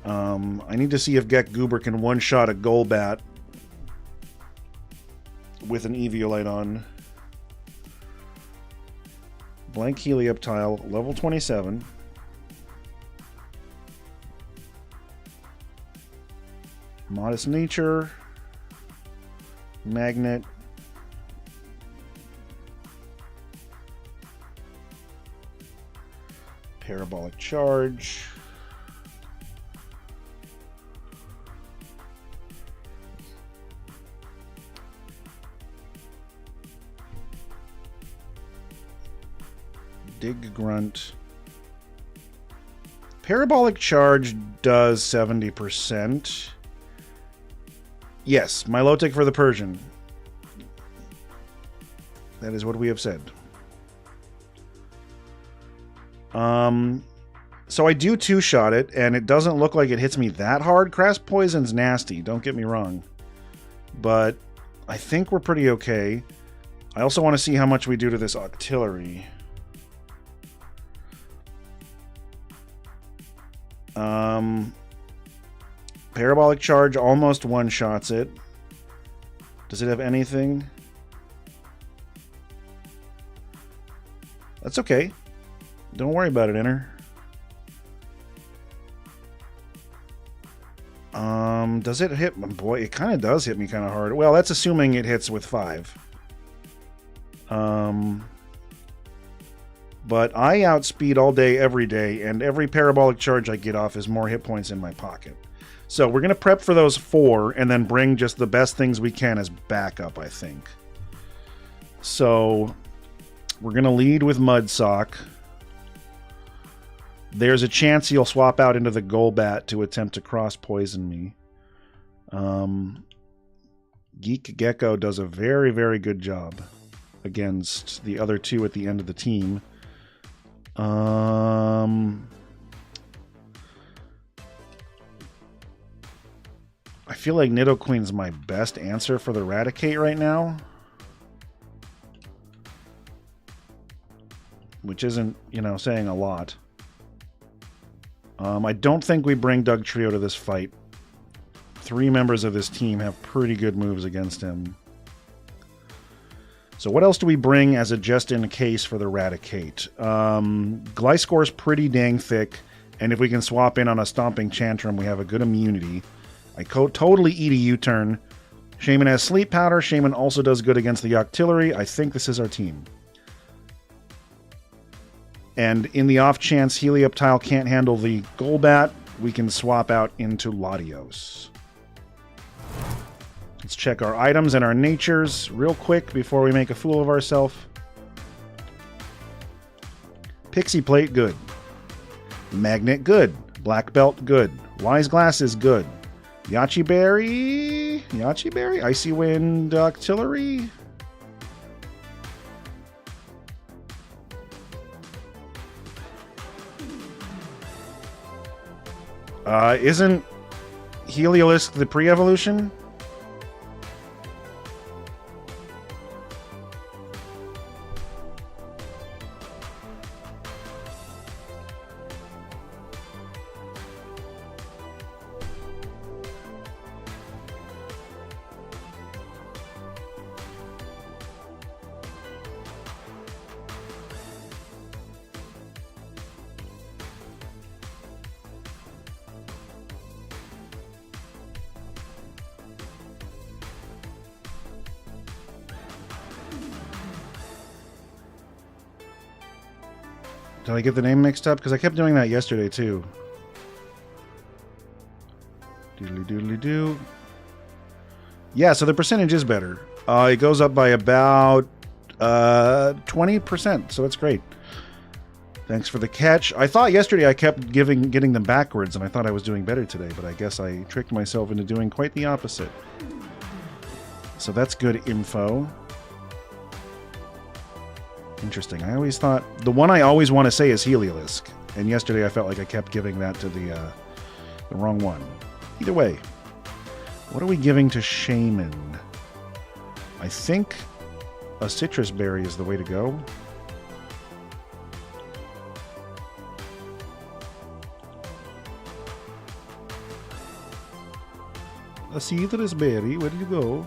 S1: I need to see if Gek Goober can one-shot a Golbat with an Eviolite on. Blank Helioptile, level 27. Modest Nature. Magnet. Parabolic Charge. Dig Grunt. Parabolic Charge does 70%. Yes, Milotic for the Persian. That is what we have said. So I do two-shot it, and it doesn't look like it hits me that hard. Crass Poison's nasty, don't get me wrong. But I think we're pretty okay. I also want to see how much we do to this Octillery. Parabolic Charge almost one-shots it. Does it have anything? That's okay. Don't worry about it, Inner. Does it hit? Boy, it kind of does hit me kind of hard. Well, that's assuming it hits with 5. But I outspeed all day, every day, and every Parabolic Charge I get off is more hit points in my pocket. So we're going to prep for those 4 and then bring just the best things we can as backup, I think. So we're going to lead with Mudsock. There's a chance he'll swap out into the Golbat to attempt to cross-poison me. Geek Gecko does a very, very good job against the other 2 at the end of the team. I feel like Nidoqueen's my best answer for the Raticate right now. Which isn't, saying a lot. I don't think we bring Dugtrio to this fight. 3 members of this team have pretty good moves against him. So what else do we bring as a just-in-case for the Raticate? Gliscor's pretty dang thick, and if we can swap in on a Stomping Chantrum, we have a good immunity. I totally eat a U-turn. Shaman has Sleep Powder. Shaman also does good against the Octillery. I think this is our team. And in the off chance Helioptile can't handle the Golbat, we can swap out into Latios. Let's check our items and our natures real quick before we make a fool of ourselves. Pixie Plate, good. Magnet, good. Black Belt, good. Wise Glasses, good. Yachi Berry, Icy Wind, Octillery. Isn't Heliolisk the pre-evolution? Did I get the name mixed up? Because I kept doing that yesterday, too. Doodly-doodly-doo. Yeah, so the percentage is better. It goes up by about 20%, so it's great. Thanks for the catch. I thought yesterday I kept getting them backwards, and I thought I was doing better today, but I guess I tricked myself into doing quite the opposite. So that's good info. Interesting. I always thought... The one I always want to say is Heliolisk. And yesterday I felt like I kept giving that to the wrong one. Either way. What are we giving to Shaman? I think a Citrus Berry is the way to go. A Citrus Berry, where do you go?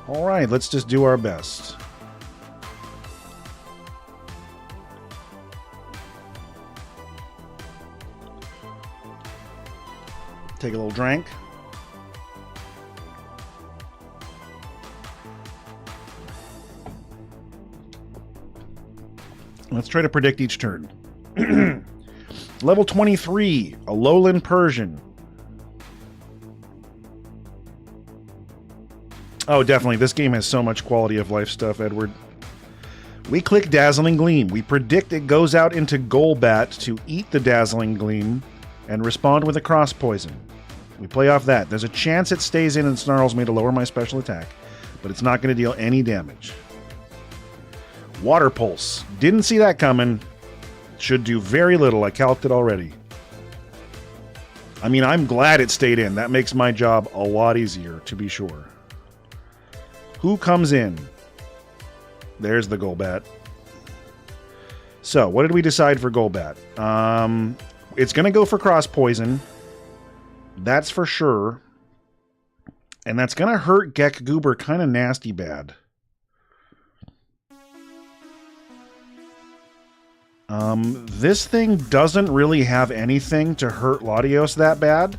S1: All right, let's just do our best. Take a little drink. Let's try to predict each turn. Level 23, a Lowland Persian. Oh, definitely. This game has so much quality of life stuff, Edward. We click Dazzling Gleam. We predict it goes out into Golbat to eat the Dazzling Gleam and respond with a Cross Poison. We play off that. There's a chance it stays in and snarls me to lower my special attack, but it's not going to deal any damage. Water Pulse. Didn't see that coming. Should do very little. I calced it already. I mean, I'm glad it stayed in. That makes my job a lot easier, to be sure. Who comes in? There's the Golbat. So, what did we decide for Golbat? It's going to go for Cross Poison. That's for sure. And that's going to hurt Gek Goober kind of nasty bad. This thing doesn't really have anything to hurt Latios that bad.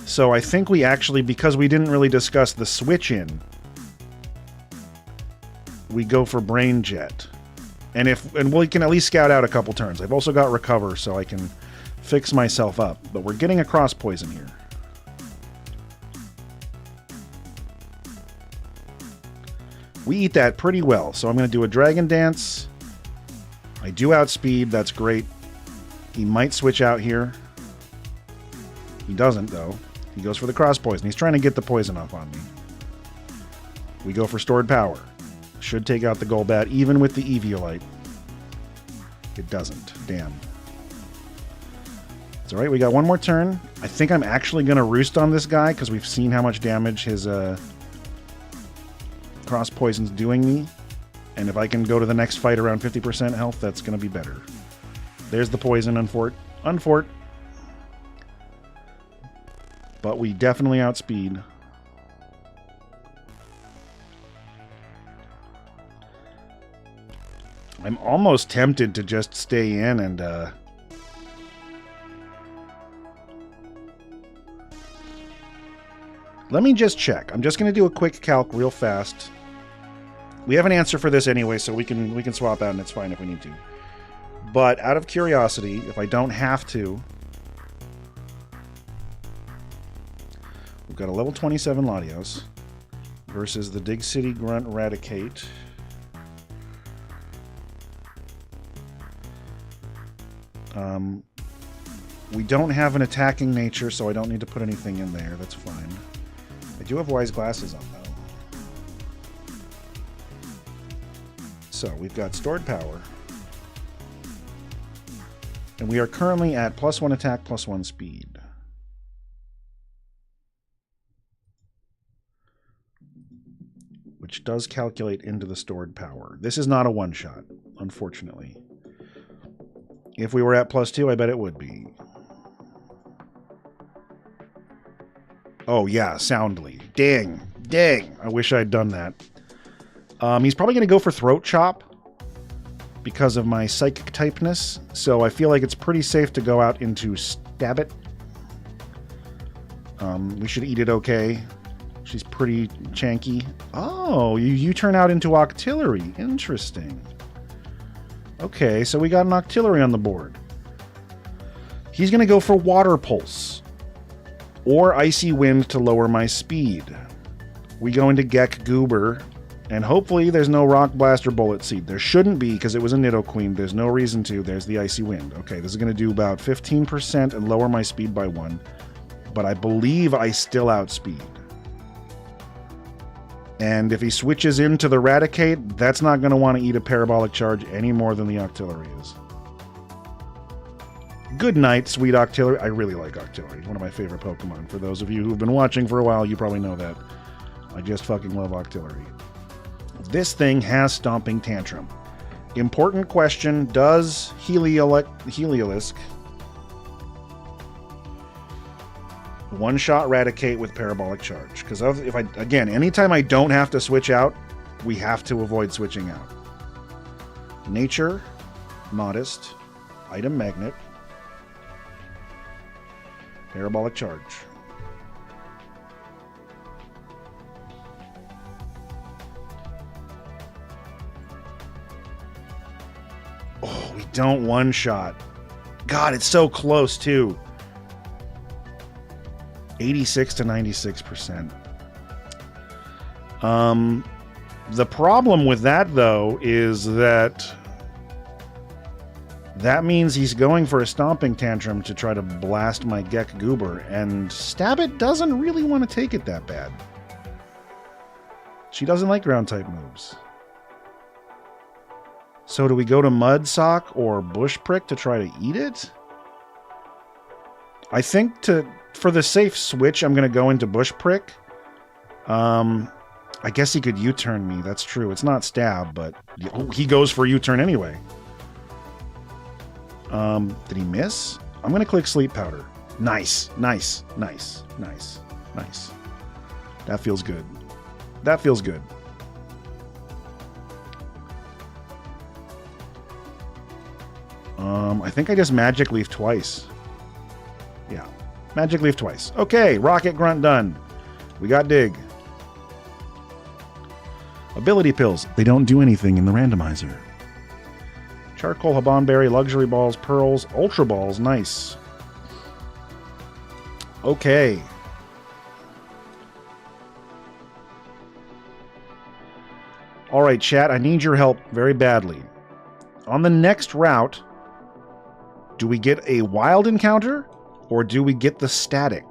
S1: So I think we actually, because we didn't really discuss the switch in, we go for Brain Jet. And we can at least scout out a couple turns. I've also got Recover, so I can fix myself up. But we're getting a Cross Poison here. We eat that pretty well. So I'm going to do a Dragon Dance. I do outspeed. That's great. He might switch out here. He doesn't, though. He goes for the Cross Poison. He's trying to get the poison up on me. We go for Stored Power. Should take out the Golbat, even with the Eviolite. It doesn't. Damn. It's alright, we got one more turn. I think I'm actually going to Roost on this guy, because we've seen how much damage his Cross Poison's doing me. And if I can go to the next fight around 50% health, that's going to be better. There's the poison, Unfort. Unfort. But we definitely outspeed. I'm almost tempted to just stay in and let me just check. I'm just going to do a quick calc real fast. We have an answer for this anyway, so we can swap out and it's fine if we need to. But out of curiosity, if I don't have to, we've got a level 27 Latios versus the Dig City Grunt Raticate. We don't have an attacking nature, so I don't need to put anything in there. That's fine. I do have Wise Glasses on, though. So, we've got Stored Power. And we are currently at +1 attack, +1 speed. Which does calculate into the Stored Power. This is not a one-shot, unfortunately. If we were at +2, I bet it would be. Oh, yeah, soundly. Dang. Dang. I wish I'd done that. He's probably going to go for Throat Chop because of my Psychic typeness, so I feel like it's pretty safe to go out into Stab It. We should eat it okay. She's pretty chanky. Oh, you turn out into Octillery. Interesting. Okay, so we got an Octillery on the board. He's going to go for Water Pulse or Icy Wind to lower my speed. We go into Gek Goober, and hopefully there's no Rock Blast or Bullet Seed. There shouldn't be because it was a Nidoqueen. There's no reason to. There's the Icy Wind. Okay, this is going to do about 15% and lower my speed by 1. But I believe I still outspeed. And if he switches into the Raticate, that's not going to want to eat a Parabolic Charge any more than the Octillery is. Good night, sweet Octillery. I really like Octillery. One of my favorite Pokemon. For those of you who've been watching for a while, you probably know that. I just fucking love Octillery. This thing has Stomping Tantrum. Important question, does Heliolisk one-shot Raticate with Parabolic Charge? Because again, anytime I don't have to switch out, we have to avoid switching out. Nature, Modest, Item Magnet, Parabolic Charge. Oh, we don't one-shot. God, it's so close, too. 86 to 96%. The problem with that, though, is that means he's going for a stomping tantrum to try to blast my Gek Goober, and Stabbit doesn't really want to take it that bad. She doesn't like ground-type moves. So do we go to Mud Sock or Bush Prick to try to eat it? I think for the safe switch, I'm going to go into Bush Prick. I guess he could U-turn me. That's true. It's not Stab, but he goes for U-turn anyway. Did he miss? I'm going to click Sleep Powder. Nice, nice, nice, nice, nice. That feels good. That feels good. I think I just Magic Leaf twice. Yeah, Magic Leaf twice. Okay, Rocket Grunt done. We got Dig. Ability Pills. They don't do anything in the randomizer. Charcoal, Habanberry, Luxury Balls, Pearls, Ultra Balls. Nice. Okay. All right, chat. I need your help very badly. On the next route, do we get a wild encounter or do we get the static?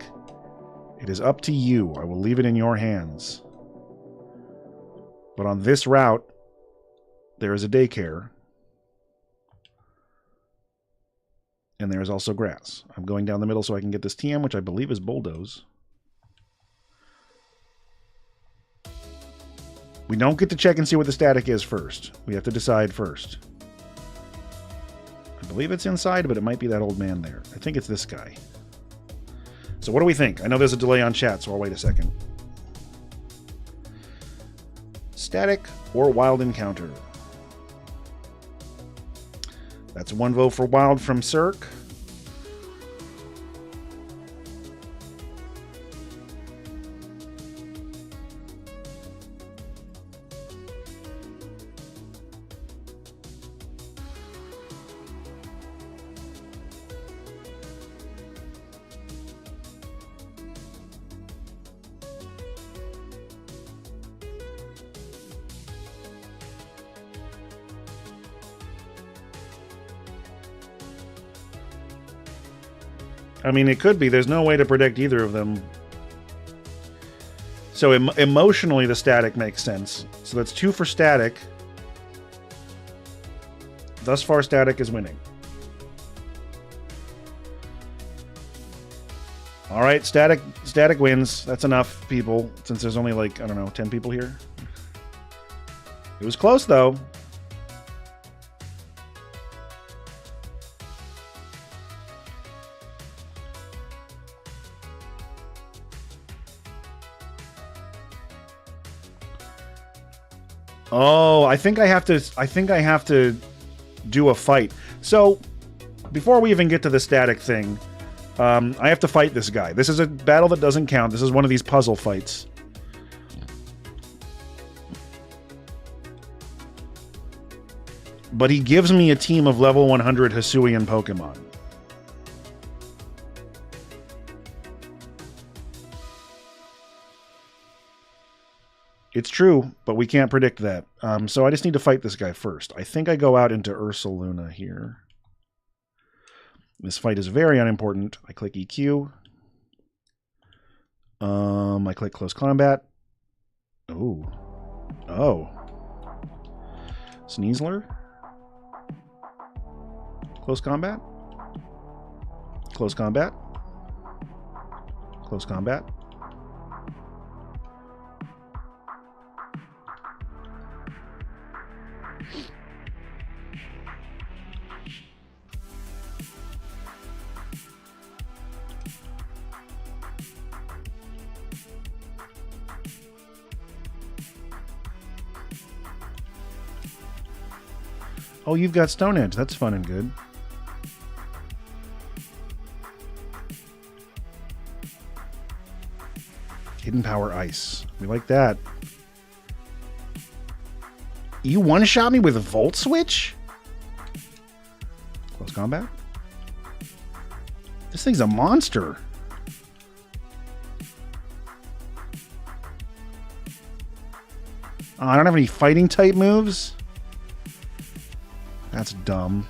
S1: It is up to you. I will leave it in your hands. But on this route, there is a daycare. And there is also grass. I'm going down the middle so I can get this TM, which I believe is Bulldoze. We don't get to check and see what the static is first. We have to decide first. I believe it's inside, but it might be that old man there. I think it's this guy. So what do we think? I know there's a delay on chat, so I'll wait a second. Static or wild encounter? That's one vote for wild from Cirque. I mean, it could be. There's no way to predict either of them. So emotionally, the static makes sense. So that's 2 for static. Thus far, static is winning. All right, static wins. That's enough people, since there's only like, I don't know, 10 people here. It was close, though. Oh, I think I have to do a fight. So, before we even get to the static thing, I have to fight this guy. This is a battle that doesn't count. This is one of these puzzle fights. But he gives me a team of level 100 Hisuian Pokemon. It's true, but we can't predict that. So I just need to fight this guy first. I think I go out into Ursaluna here. This fight is very unimportant. I click EQ. I click Close Combat. Ooh. Oh. Sneasler. Close Combat. Close Combat. Close Combat. Oh, you've got Stone Edge. That's fun and good. Hidden Power Ice. We like that. You one-shot me with a Volt Switch? Close Combat? This thing's a monster. Oh, I don't have any fighting type moves? That's dumb.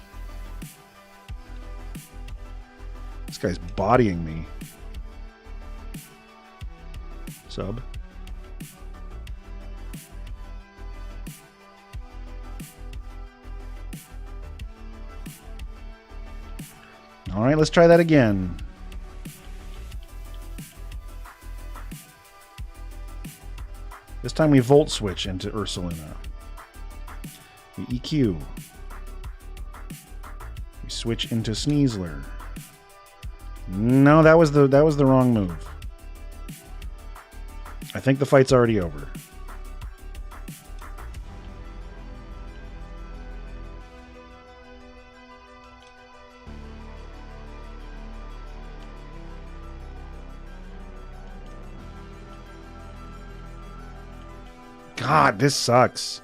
S1: This guy's bodying me. Sub. All right, let's try that again. This time we Volt Switch into Ursaluna. We EQ. We switch into Sneasler. No, that was the wrong move. I think the fight's already over. God, this sucks.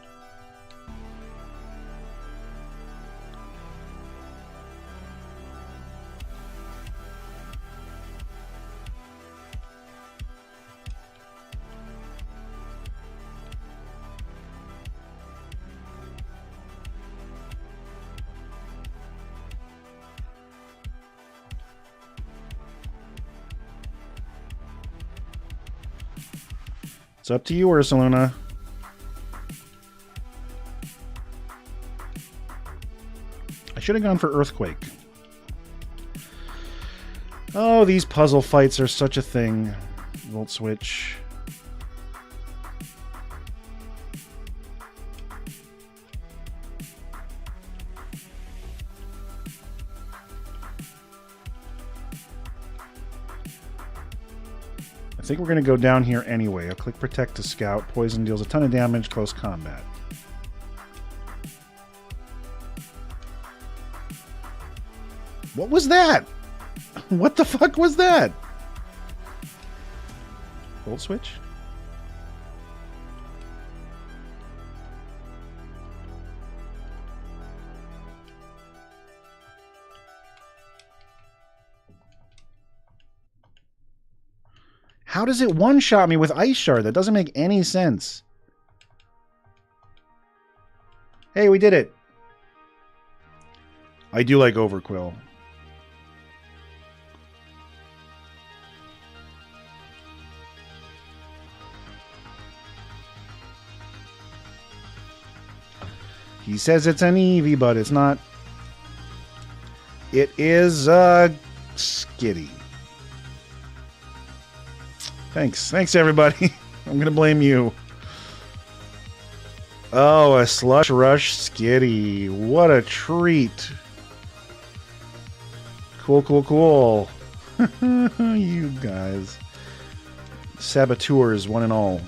S1: It's up to you, Ursaluna. I should have gone for Earthquake. Oh, these puzzle fights are such a thing. Volt Switch. I think we're going to go down here anyway. I'll click Protect to scout. Poison deals a ton of damage, close combat. What was that? What the fuck was that? Volt Switch? How does it one-shot me with Ice Shard? That doesn't make any sense. Hey, we did it. I do like Overquill. He says it's an Eevee, but it's not. It is Skitty. Thanks. Thanks, everybody. I'm going to blame you. Oh, a Slush Rush Skitty. What a treat. Cool, cool, cool. You guys. Saboteurs, one and all.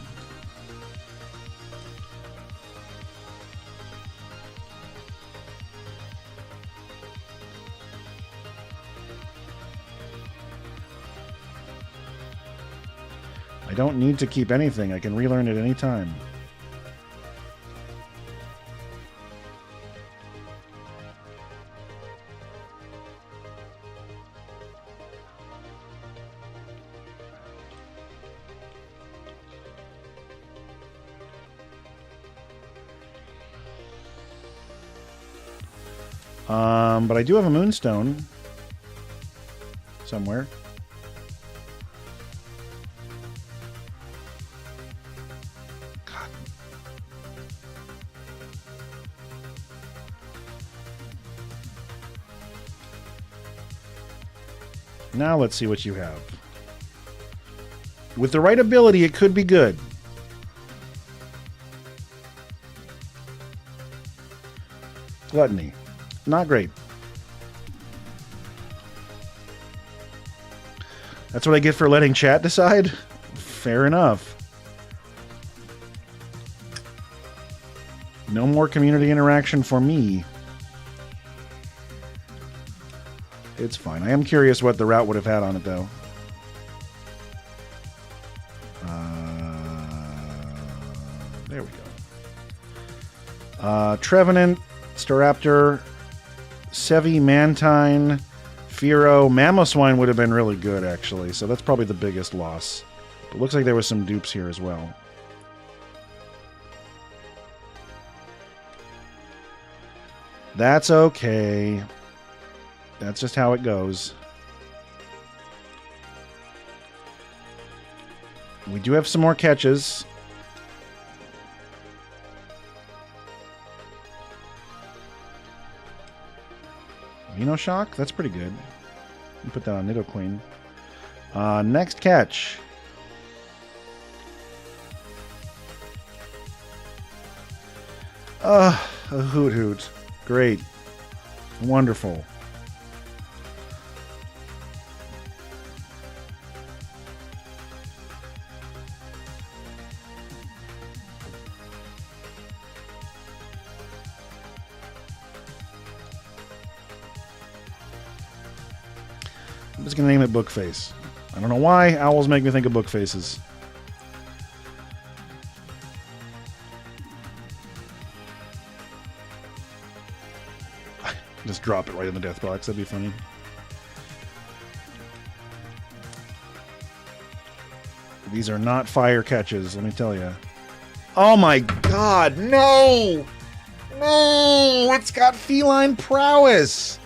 S1: I don't need to keep anything. I can relearn it any time. But I do have a Moonstone somewhere. God. Now let's see what you have. With the right ability, it could be good. Gluttony. Not great. That's what I get for letting chat decide? Fair enough. No more community interaction for me. It's fine. I am curious what the route would have had on it, though. There we go. Trevenant, Staraptor, Sevi, Mantine, Fearow. Mamoswine would have been really good, actually, so that's probably the biggest loss. But looks like there was some dupes here as well. That's okay. That's just how it goes. We do have some more catches. Shock? That's pretty good. You put that on Nidoqueen. Next catch. A Hoot Hoot. Great. Wonderful. I'm just going to name it Bookface. I don't know why. Owls make me think of book faces. Just drop it right in the death box. That'd be funny. These are not fire catches, let me tell you. Oh my god, no! No! It's got feline prowess!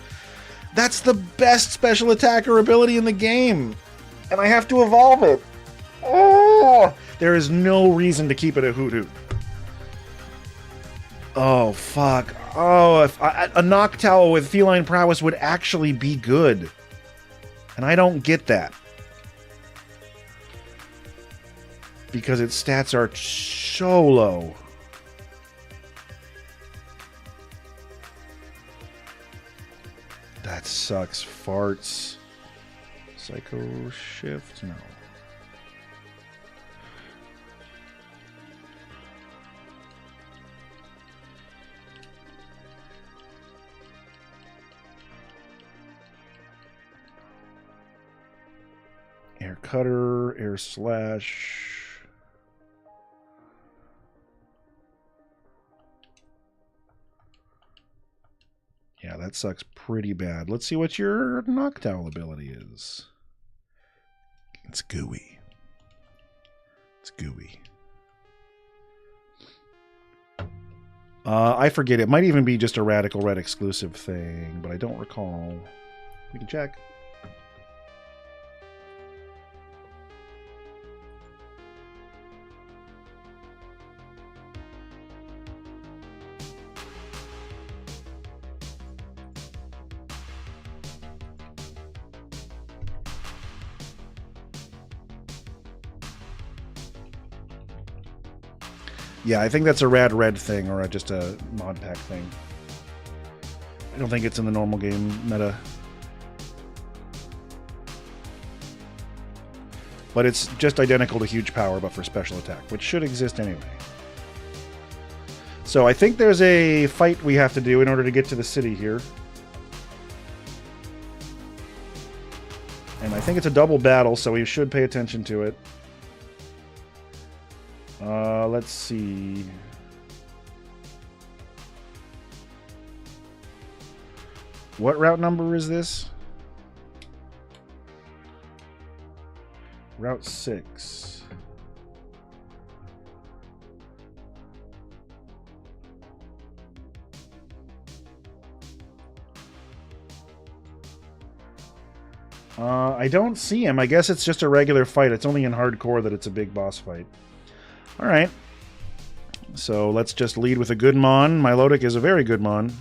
S1: That's the best special attacker ability in the game. And I have to evolve it. Oh! There is no reason to keep it a Hoot Hoot. Oh, fuck. Oh, if a Noctowl with feline prowess would actually be good. And I don't get that. Because its stats are so low. That sucks. Farts. Psycho Shift? No. Air Cutter, Air Slash. Yeah, that sucks pretty bad. Let's see what your Noctowl ability is. It's gooey. It's gooey. I forget. It might even be just a Radical Red exclusive thing, but I don't recall. We can check. Yeah, I think that's a Rad Red thing, or just a mod pack thing. I don't think it's in the normal game meta. But it's just identical to Huge Power, but for special attack, which should exist anyway. So I think there's a fight we have to do in order to get to the city here. And I think it's a double battle, so we should pay attention to it. Let's see. What route number is this? Route 6. I don't see him. I guess it's just a regular fight. It's only in hardcore that it's a big boss fight. All right. So let's just lead with a good Mon. Milotic is a very good Mon.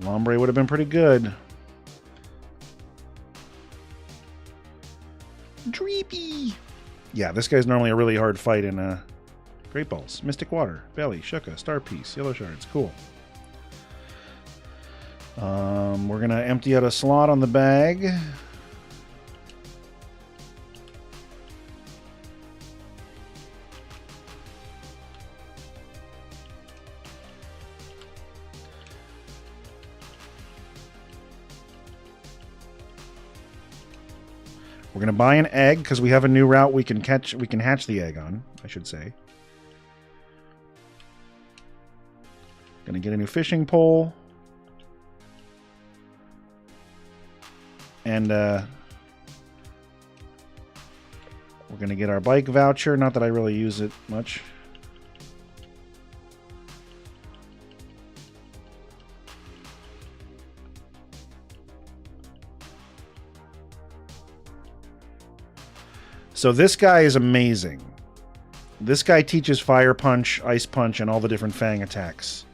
S1: Lombre would have been pretty good. Dreepy. Yeah, this guy's normally a really hard fight in Great Balls. Mystic Water, Belly, Shuka, Star Piece, Yellow Shards. Cool. We're going to empty out a slot on the bag. We're going to buy an egg because we have a new route we can hatch the egg on, I should say. Going to get a new fishing pole. And we're We're going to get our bike voucher. Not that I really use it much. So this guy is amazing. This guy teaches Fire Punch, Ice Punch, and all the different Fang attacks.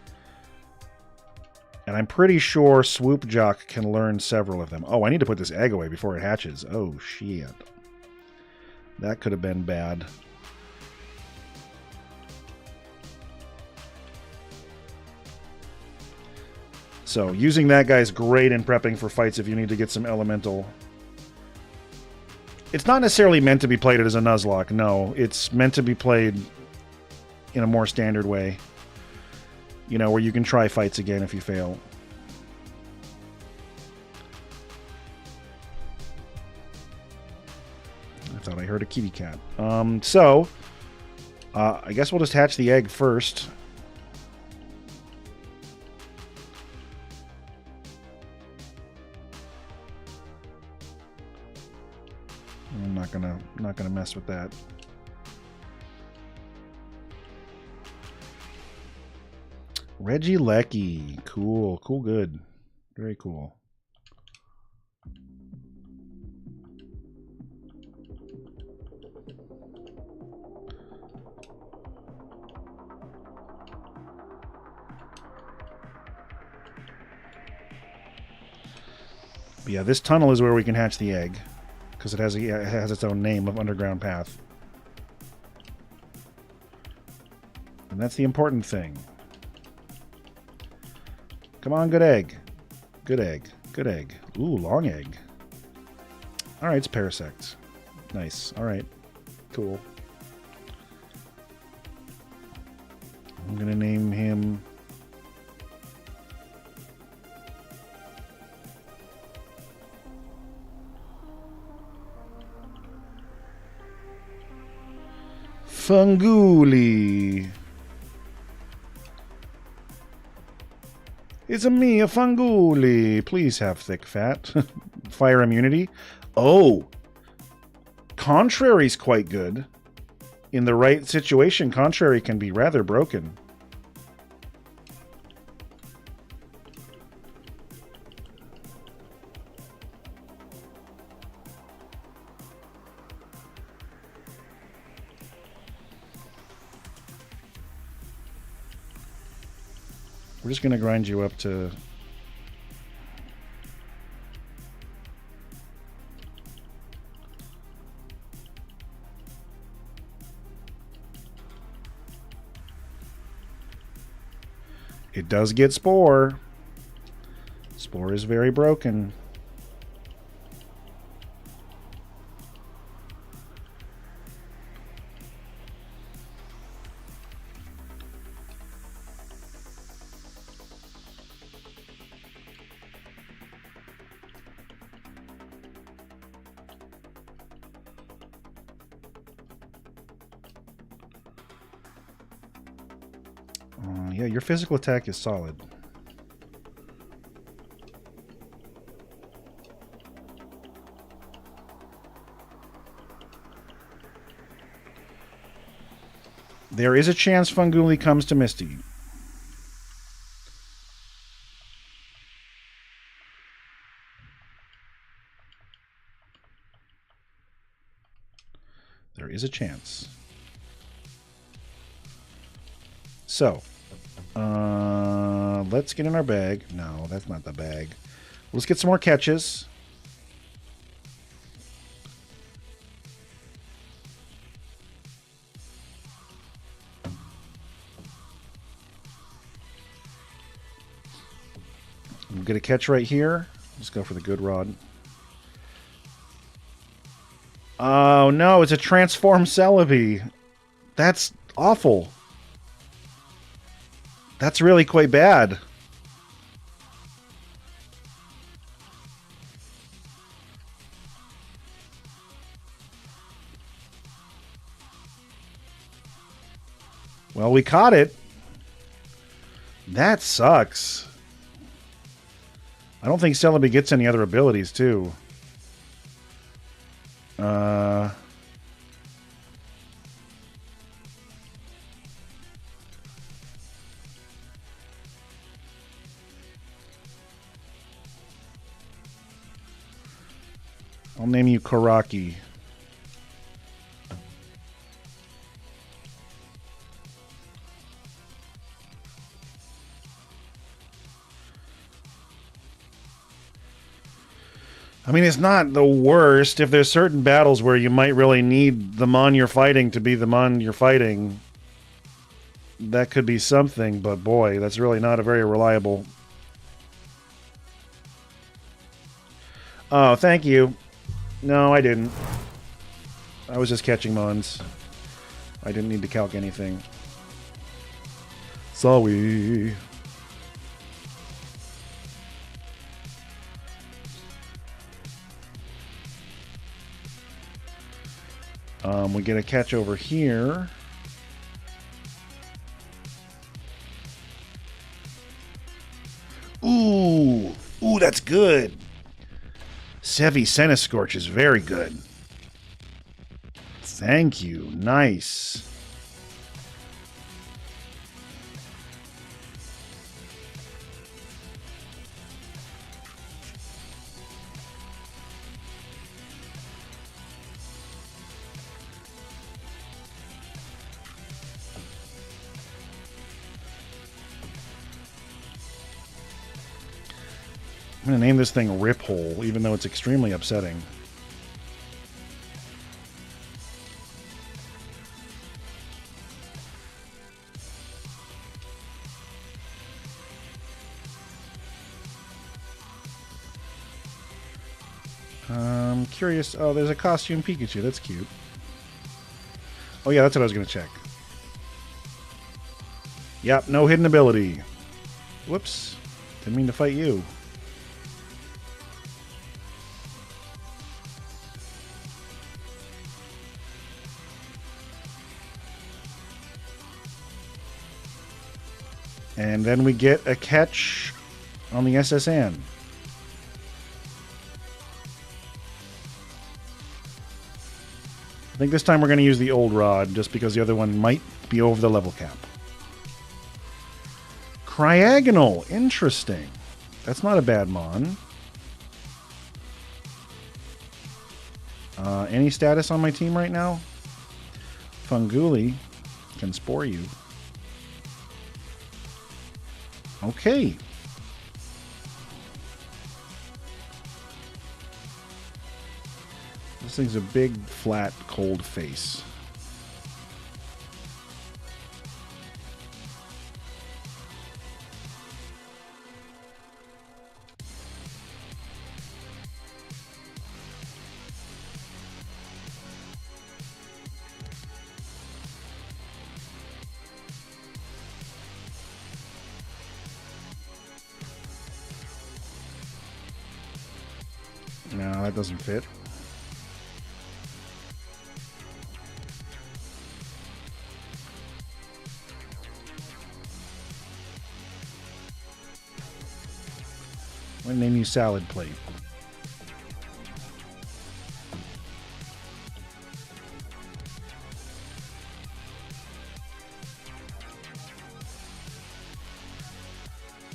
S1: And I'm pretty sure Swoop Jock can learn several of them. Oh, I need to put this egg away before it hatches. Oh, shit. That could have been bad. So, using that guy is great in prepping for fights if you need to get some elemental. It's not necessarily meant to be played as a Nuzlocke, no. It's meant to be played in a more standard way. You know, where you can try fights again if you fail. I thought I heard a kitty cat. I guess we'll just hatch the egg first. I'm not gonna mess with that. Reggie Lecky. Cool. Cool, good. Very cool. But yeah, this tunnel is where we can hatch the egg. Because it has its own name of Underground Path. And that's the important thing. Come on, good egg. Good egg. Good egg. Ooh, long egg. Alright, it's Parasect. Nice. Alright. Cool. I'm gonna name him... Funguli. It's a me, a Funguli. Please have thick fat. Fire immunity. Oh! Contrary's quite good. In the right situation, Contrary can be rather broken. We're just going to grind you up to... It does get Spore. Spore is very broken. Yeah, your physical attack is solid. There is a chance Funguli comes to Misty. There is a chance. So, let's get in our bag. No, that's not the bag. Let's get some more catches. We'll get a catch right here. Let's go for the good rod. Oh no, it's a transform Celebi. That's awful. That's really quite bad. Well, we caught it. That sucks. I don't think Celebi gets any other abilities, too. I'll name you Karaki. I mean, it's not the worst. If there's certain battles where you might really need the mon you're fighting to be the mon you're fighting, that could be something, but boy, that's really not a very reliable... Oh, thank you. No, I didn't. I was just catching mons. I didn't need to calc anything. Sorry. We get a catch over here. Ooh, that's good. Sevi Senescorch is very good. Thank you. Nice. I'm going to name this thing Rip Hole, even though it's extremely upsetting. I'm curious. Oh, there's a costume Pikachu. That's cute. Oh, yeah, that's what I was going to check. Yep, no hidden ability. Whoops. Didn't mean to fight you. And then we get a catch on the SSN. I think this time we're going to use the old rod, just because the other one might be over the level cap. Cryagonal. Interesting. That's not a bad mon. Any status on my team right now? Funguli can spore you. Okay. This thing's a big, flat, cold face. No, that doesn't fit. I'm going to name you Salad Plate.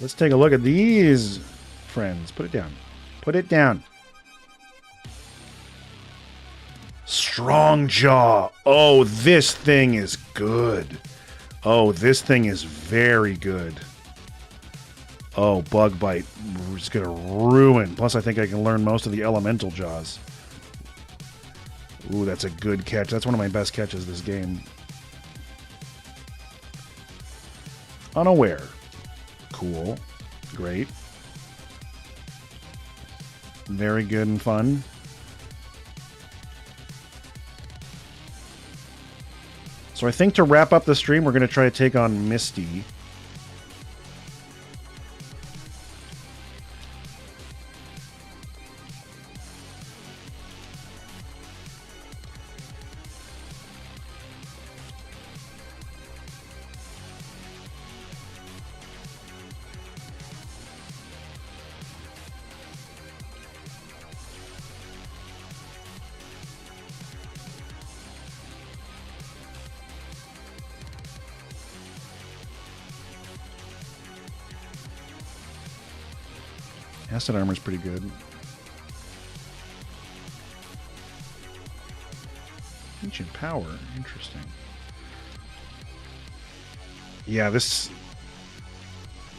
S1: Let's take a look at these friends. Put it down. Put it down. Strong Jaw. Oh, this thing is good. Oh, this thing is very good. Oh, Bug Bite. It's going to ruin. Plus, I think I can learn most of the elemental jaws. Ooh, that's a good catch. That's one of my best catches this game. Unaware. Cool. Great. Very good and fun. So I think to wrap up the stream, we're going to try to take on Misty. Acid Armor's pretty good. Ancient Power. Interesting. Yeah, this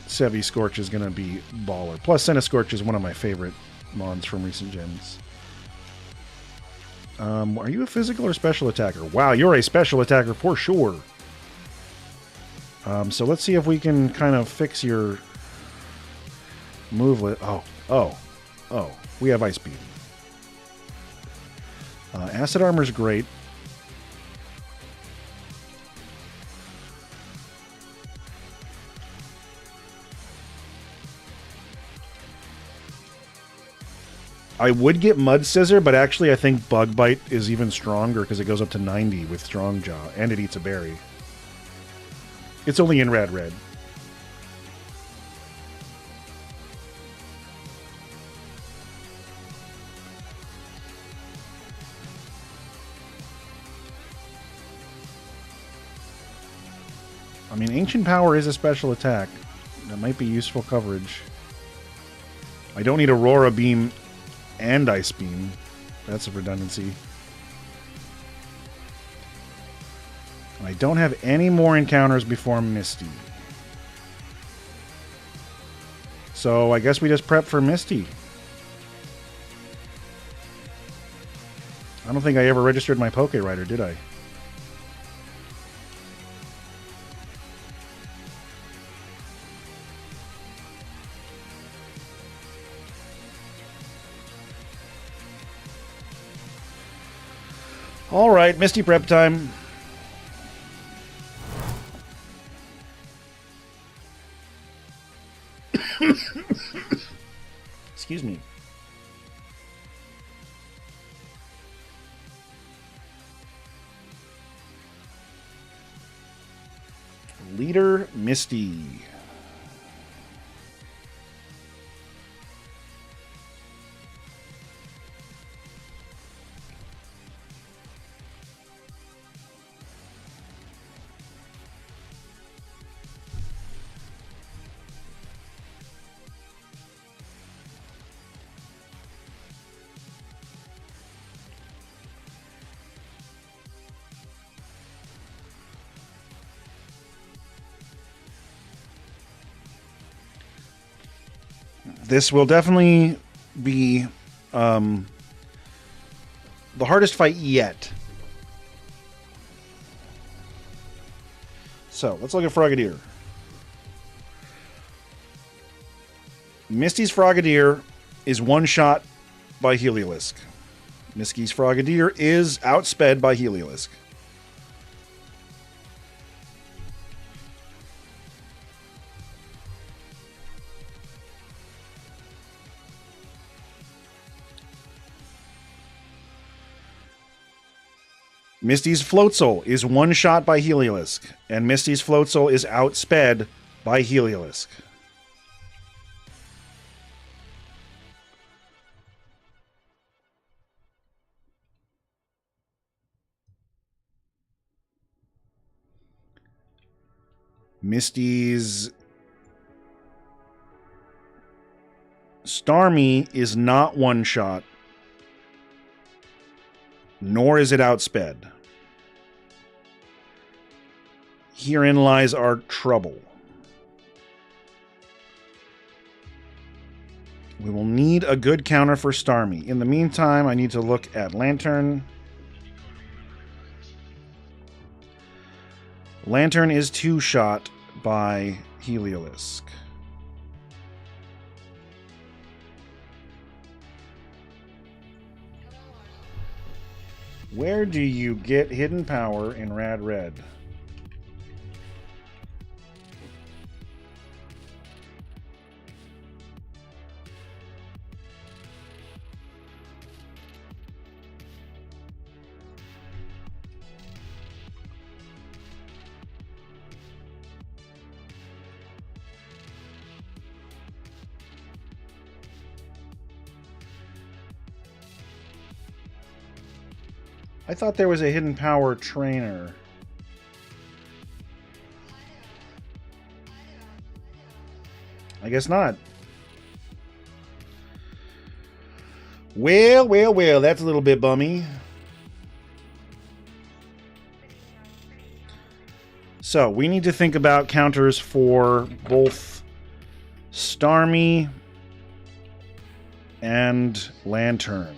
S1: Sevi Scorch is going to be baller. Plus, Senna Scorch is one of my favorite mons from recent gens. Are you a physical or special attacker? Wow, you're a special attacker for sure. So let's see if we can kind of fix your move. Oh. We have Ice Beam. Acid Armor's great. I would get Mud Scissor, but actually I think Bug Bite is even stronger because it goes up to 90 with Strong Jaw, and it eats a berry. It's only in Rad Red. I mean, Ancient Power is a special attack. That might be useful coverage. I don't need Aurora Beam and Ice Beam. That's a redundancy. I don't have any more encounters before Misty. So I guess we just prep for Misty. I don't think I ever registered my Poke Rider, did I? All right, Misty prep time. Excuse me. Leader Misty. This will definitely be the hardest fight yet. So, let's look at Frogadier. Misty's Frogadier is one shot by Heliolisk. Misty's Frogadier is outsped by Heliolisk. Misty's Floatzel is one shot by Heliolisk, and Misty's Floatzel is outsped by Heliolisk. Misty's Starmie is not one shot, nor is it outsped. Herein lies our trouble. We will need a good counter for Starmie. In the meantime, I need to look at Lantern. Lantern is two shot by Heliolisk. Where do you get hidden power in Rad Red? I thought there was a hidden power trainer. I guess not. Well, that's a little bit bummy. So we need to think about counters for both Starmie and Lantern.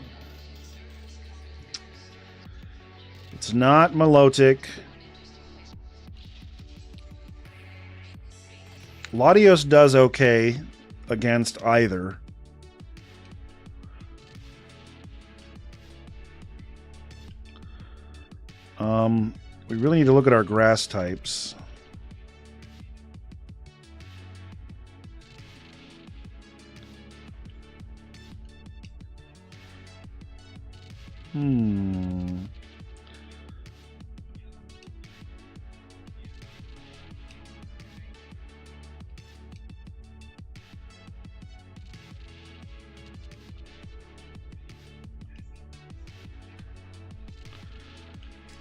S1: It's not Milotic. Latios does okay against either. We really need to look at our grass types.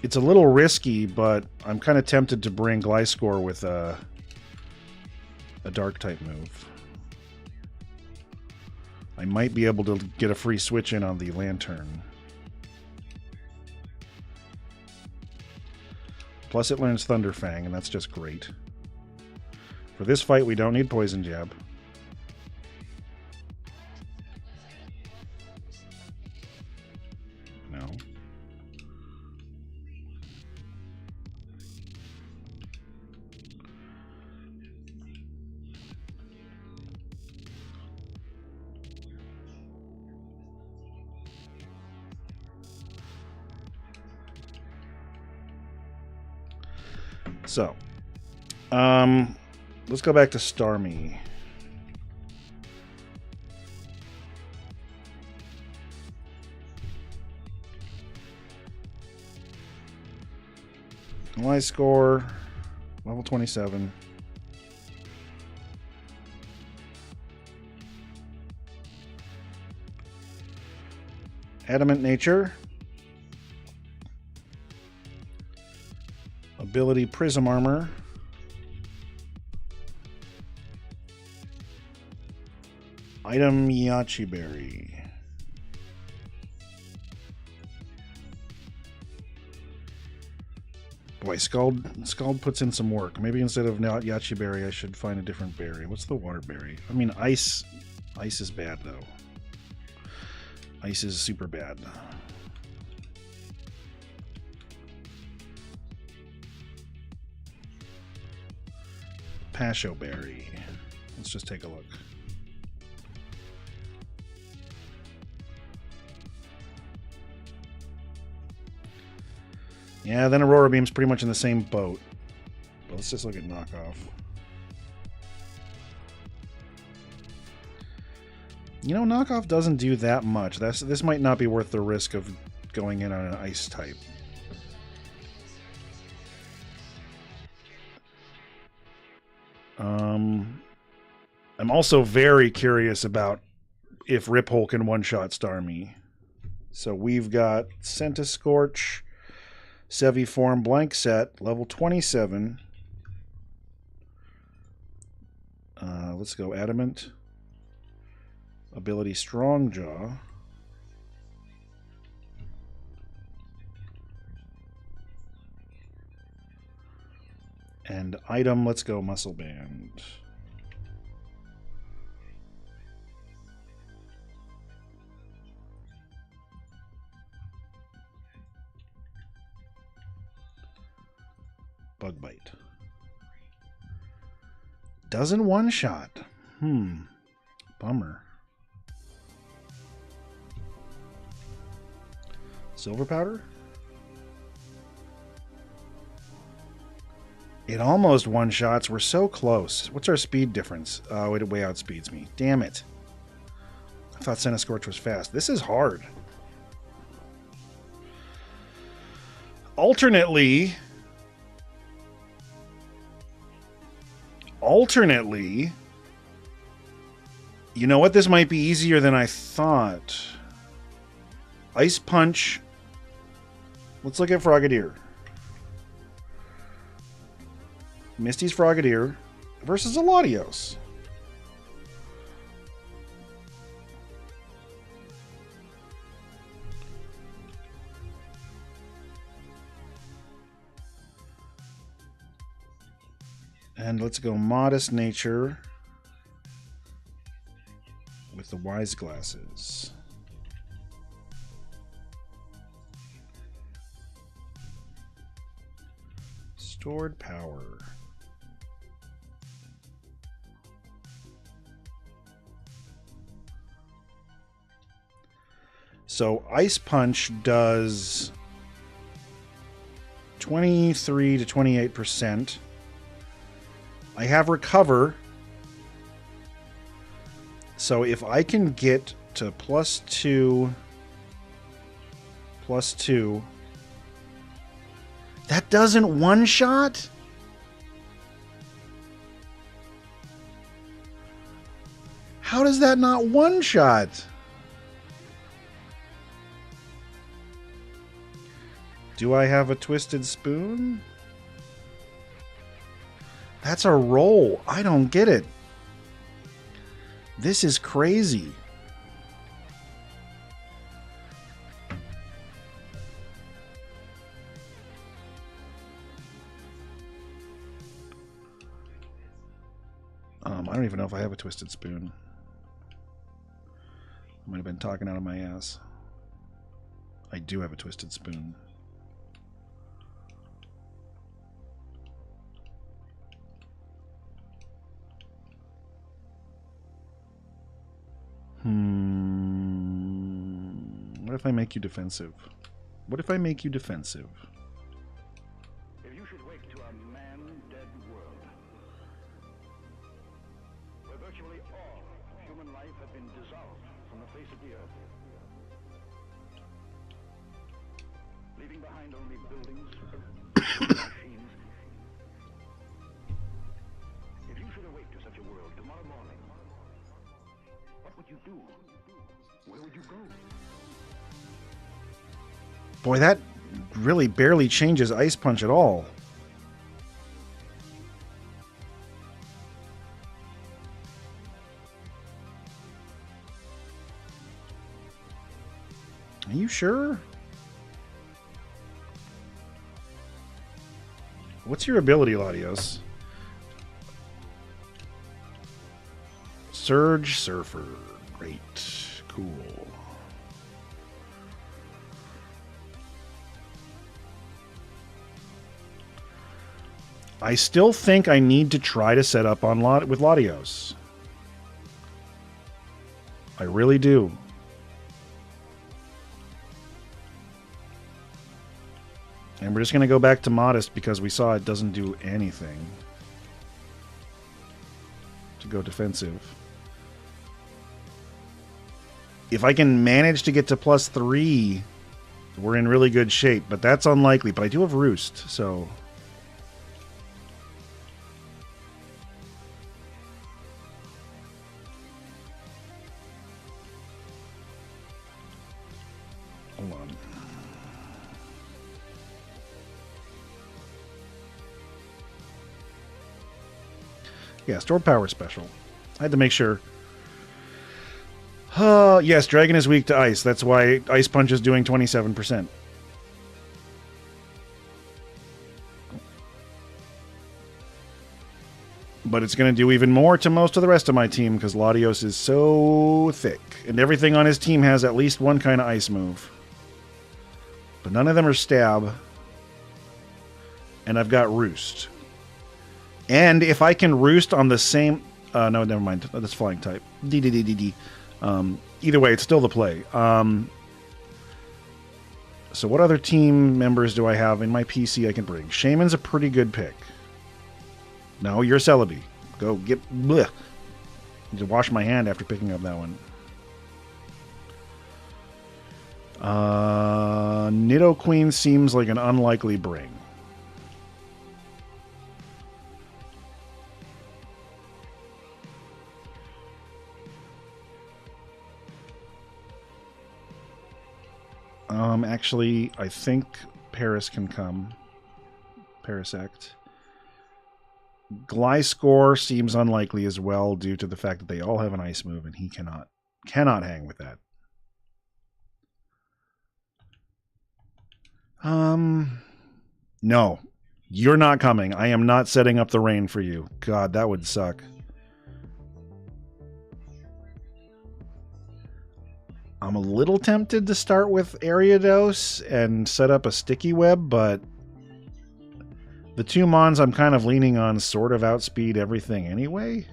S1: It's a little risky, but I'm kind of tempted to bring Gliscor with a dark type move. I might be able to get a free switch in on the Lantern. Plus it learns Thunderfang, and that's just great. For this fight, we don't need Poison Jab. No. So, let's go back to Starmie. Gliscor, level 27. Adamant Nature. Ability Prism Armor. Item Yachi Berry. Boy, Scald puts in some work. Maybe instead of Yachi Berry, I should find a different berry. What's the water berry? I mean, ice is bad, though. Ice is super bad. Pasho Berry. Let's just take a look. Yeah, then Aurora Beam's pretty much in the same boat. But let's just look at knockoff. You know, knockoff doesn't do that much. This might not be worth the risk of going in on an ice type. I'm also very curious about if Riphole can one-shot Starmie. So we've got Centiscorch, Seviform Blank Set, level 27. Let's go Adamant. Ability Strongjaw. And item, let's go Muscle Band. Bug Bite. Doesn't one-shot. Bummer. Silver Powder? It almost one-shots. We're so close. What's our speed difference? Oh, it way outspeeds me. Damn it. I thought Centiscorch was fast. This is hard. Alternately, you know what? This might be easier than I thought. Ice Punch. Let's look at Frogadier. Misty's Frogadier versus a Latios. And let's go Modest Nature with the Wise Glasses. Stored Power. So Ice Punch does 23 to 28%. I have Recover. So if I can get to +2, that doesn't one-shot? How does that not one-shot? Do I have a Twisted Spoon? That's a roll. I don't get it. This is crazy. I don't even know if I have a Twisted Spoon. I might have been talking out of my ass. I do have a Twisted Spoon. What if I make you defensive? What if I make you defensive?
S3: If you should wake to a man-dead world, where virtually all human life had been dissolved from the face of the earth, leaving behind only buildings and machines. If you should awake to such a world tomorrow morning, what would you do? Where would you go?
S1: Boy, that really barely changes Ice Punch at all. Are you sure? What's your ability, Latios? Surge Surfer. Great. Cool. I still think I need to try to set up on with Latios. I really do. And we're just going to go back to Modest because we saw it doesn't do anything to go defensive. If I can manage to get to +3, we're in really good shape, but that's unlikely. But I do have Roost, so... Hold on. Yeah, stored power special. I had to make sure. Yes, Dragon is weak to ice. That's why Ice Punch is doing 27%. But it's going to do even more to most of the rest of my team because Latios is so thick. And everything on his team has at least one kind of ice move. But none of them are stab. And I've got Roost. And if I can Roost on the same... no, never mind. That's flying type. D. Either way, it's still the play. So what other team members do I have in my PC I can bring? Shaman's a pretty good pick. No, you're Celebi. Go get... Bleh. Need to wash my hand after picking up that one. Nidoqueen seems like an unlikely bring. Actually, I think Paris can come. Parasect. Gliscor seems unlikely as well due to the fact that they all have an ice move and he cannot hang with that. No. You're not coming. I am not setting up the rain for you. God, that would suck. I'm a little tempted to start with Ariados and set up a sticky web, but the two mons I'm kind of leaning on sort of outspeed everything anyway.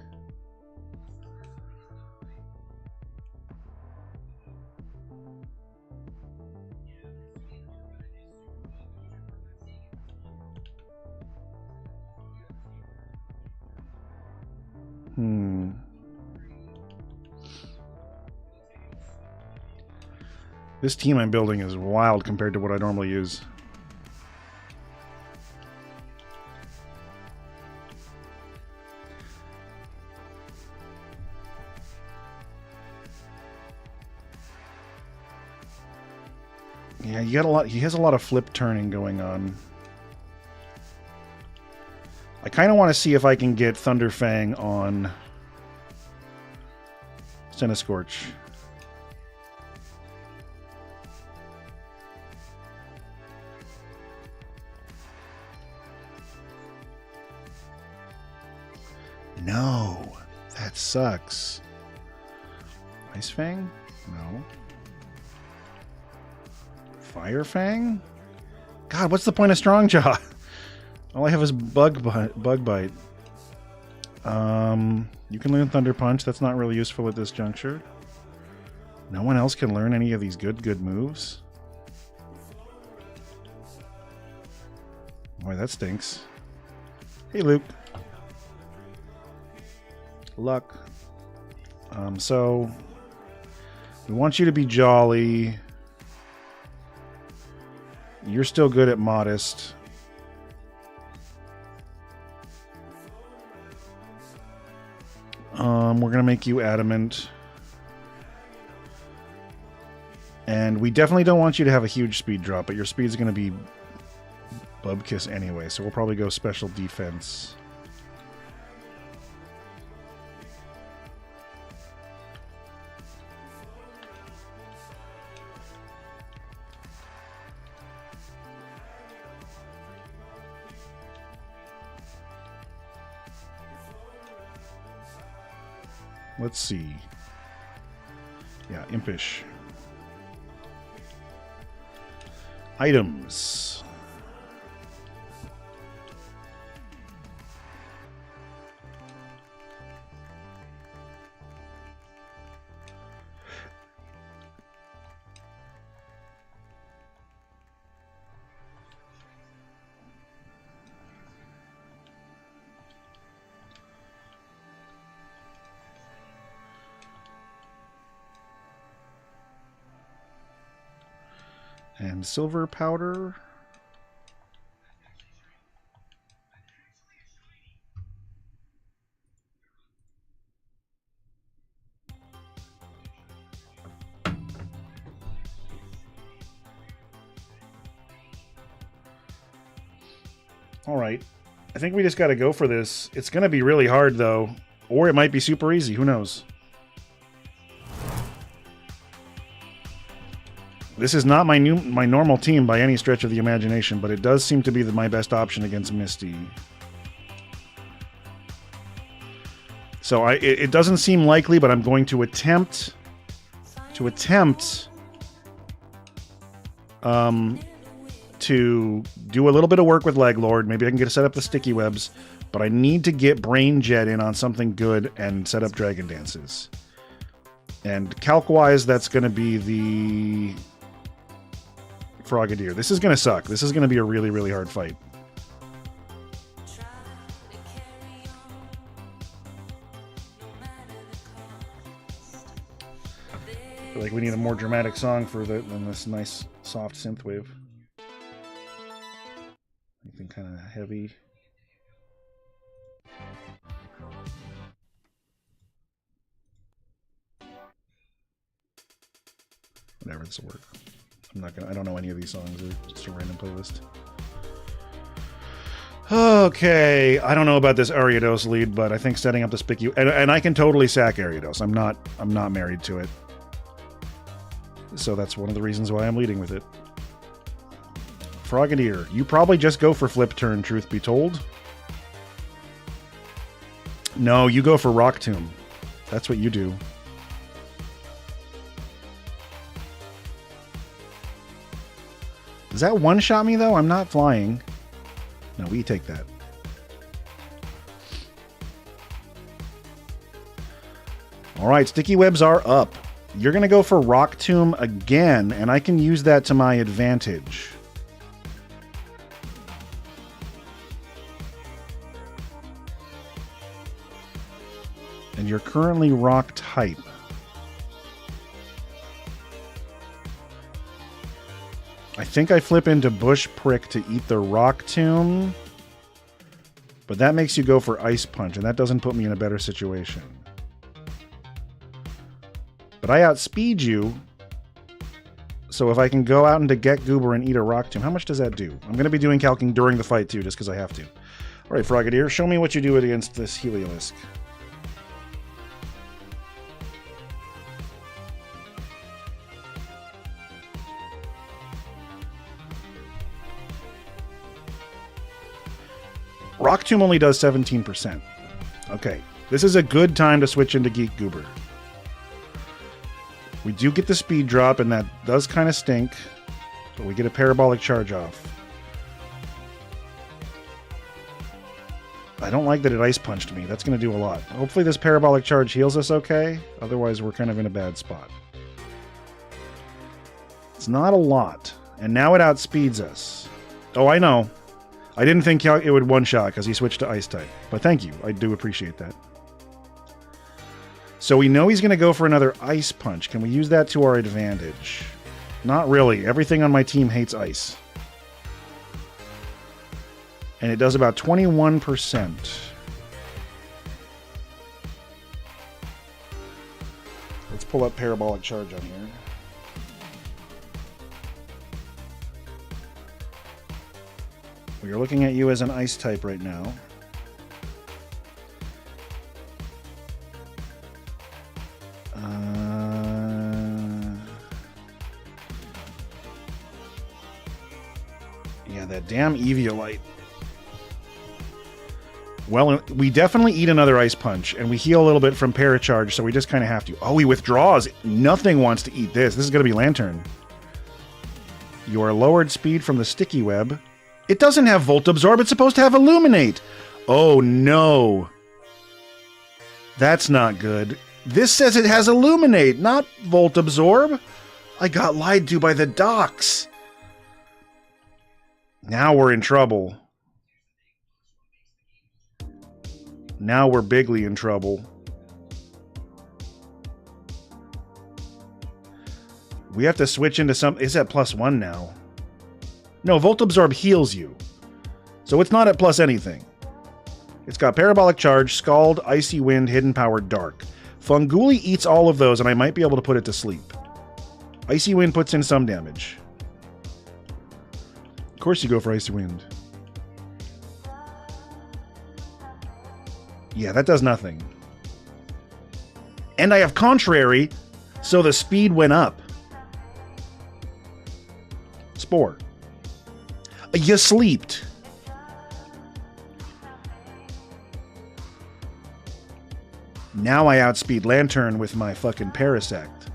S1: This team I'm building is wild compared to what I normally use. Yeah, you got a lot. He has a lot of flip turning going on. I kind of want to see if I can get Thunderfang on Centiskorch. No, that sucks. Ice Fang? No. Fire Fang? God, what's the point of Strong Jaw? All I have is Bug Bite. You can learn Thunder Punch. That's not really useful at this juncture. No one else can learn any of these good moves. Boy, that stinks. Hey, Luke. Luck. So we want you to be jolly. You're still good at modest. We're gonna make you adamant. And we definitely don't want you to have a huge speed drop, but your speed's gonna be Bubkiss anyway, so we'll probably go special defense. Let's see. Yeah, Impish. Items. And silver powder. All right. I think we just got to go for this. It's going to be really hard, though. Or it might be super easy. Who knows? This is not my normal team by any stretch of the imagination, but it does seem to be my best option against Misty. So it doesn't seem likely, but I'm going to attempt to do a little bit of work with Leglord. Maybe I can get to set up the sticky webs, but I need to get Brain Jet in on something good and set up Dragon Dances. And calc-wise, that's going to be the Frogadier. This is going to suck. This is going to be a really, really hard fight. I feel like we need a more dramatic song for than this nice, soft synthwave. Anything kind of heavy. Whatever, this will work. I don't know any of these songs. They're just a random playlist. Okay, I don't know about this Ariados lead, but I think setting up the Spiky and I can totally sack Ariados. I'm not married to it. So that's one of the reasons why I'm leading with it. Frogadier, you probably just go for flip turn, truth be told. No, you go for Rock Tomb. That's what you do. Does that one-shot me, though? I'm not flying. No, we take that. All right, sticky webs are up. You're going to go for Rock Tomb again, and I can use that to my advantage. And you're currently rock type. I think I flip into Bush Prick to eat the Rock Tomb. But that makes you go for Ice Punch, and that doesn't put me in a better situation. But I outspeed you. So if I can go out into Get Goober and eat a Rock Tomb, how much does that do? I'm going to be doing calcing during the fight, too, just because I have to. All right, Frogadier, show me what you do against this Heliolisk. Rock Tomb only does 17%. Okay, this is a good time to switch into Geek Goober. We do get the speed drop, and that does kind of stink, but we get a parabolic charge off. I don't like that it ice punched me. That's going to do a lot. Hopefully this parabolic charge heals us okay. Otherwise, we're kind of in a bad spot. It's not a lot, and now it outspeeds us. Oh, I know. I didn't think it would one-shot because he switched to Ice type. But thank you. I do appreciate that. So we know he's going to go for another Ice Punch. Can we use that to our advantage? Not really. Everything on my team hates ice. And it does about 21%. Let's pull up Parabolic Charge on here. We are looking at you as an Ice type right now. Yeah, that damn Eviolite. Well, we definitely eat another Ice Punch, and we heal a little bit from Paracharge, so we just kind of have to. Oh, he withdraws. Nothing wants to eat this. This is going to be Lantern. You are lowered speed from the Sticky Web. It doesn't have Volt Absorb. It's supposed to have Illuminate. Oh, no. That's not good. This says it has Illuminate, not Volt Absorb. I got lied to by the docs. Now we're in trouble. Now we're bigly in trouble. We have to switch into some... It's at +1 now. No, Volt Absorb heals you. So it's not at plus anything. It's got Parabolic Charge, Scald, Icy Wind, Hidden Power, Dark. Funguli eats all of those, and I might be able to put it to sleep. Icy Wind puts in some damage. Of course you go for Icy Wind. Yeah, that does nothing. And I have Contrary, so the speed went up. Spore. You sleeped. Now I outspeed Lantern with my fucking Parasect.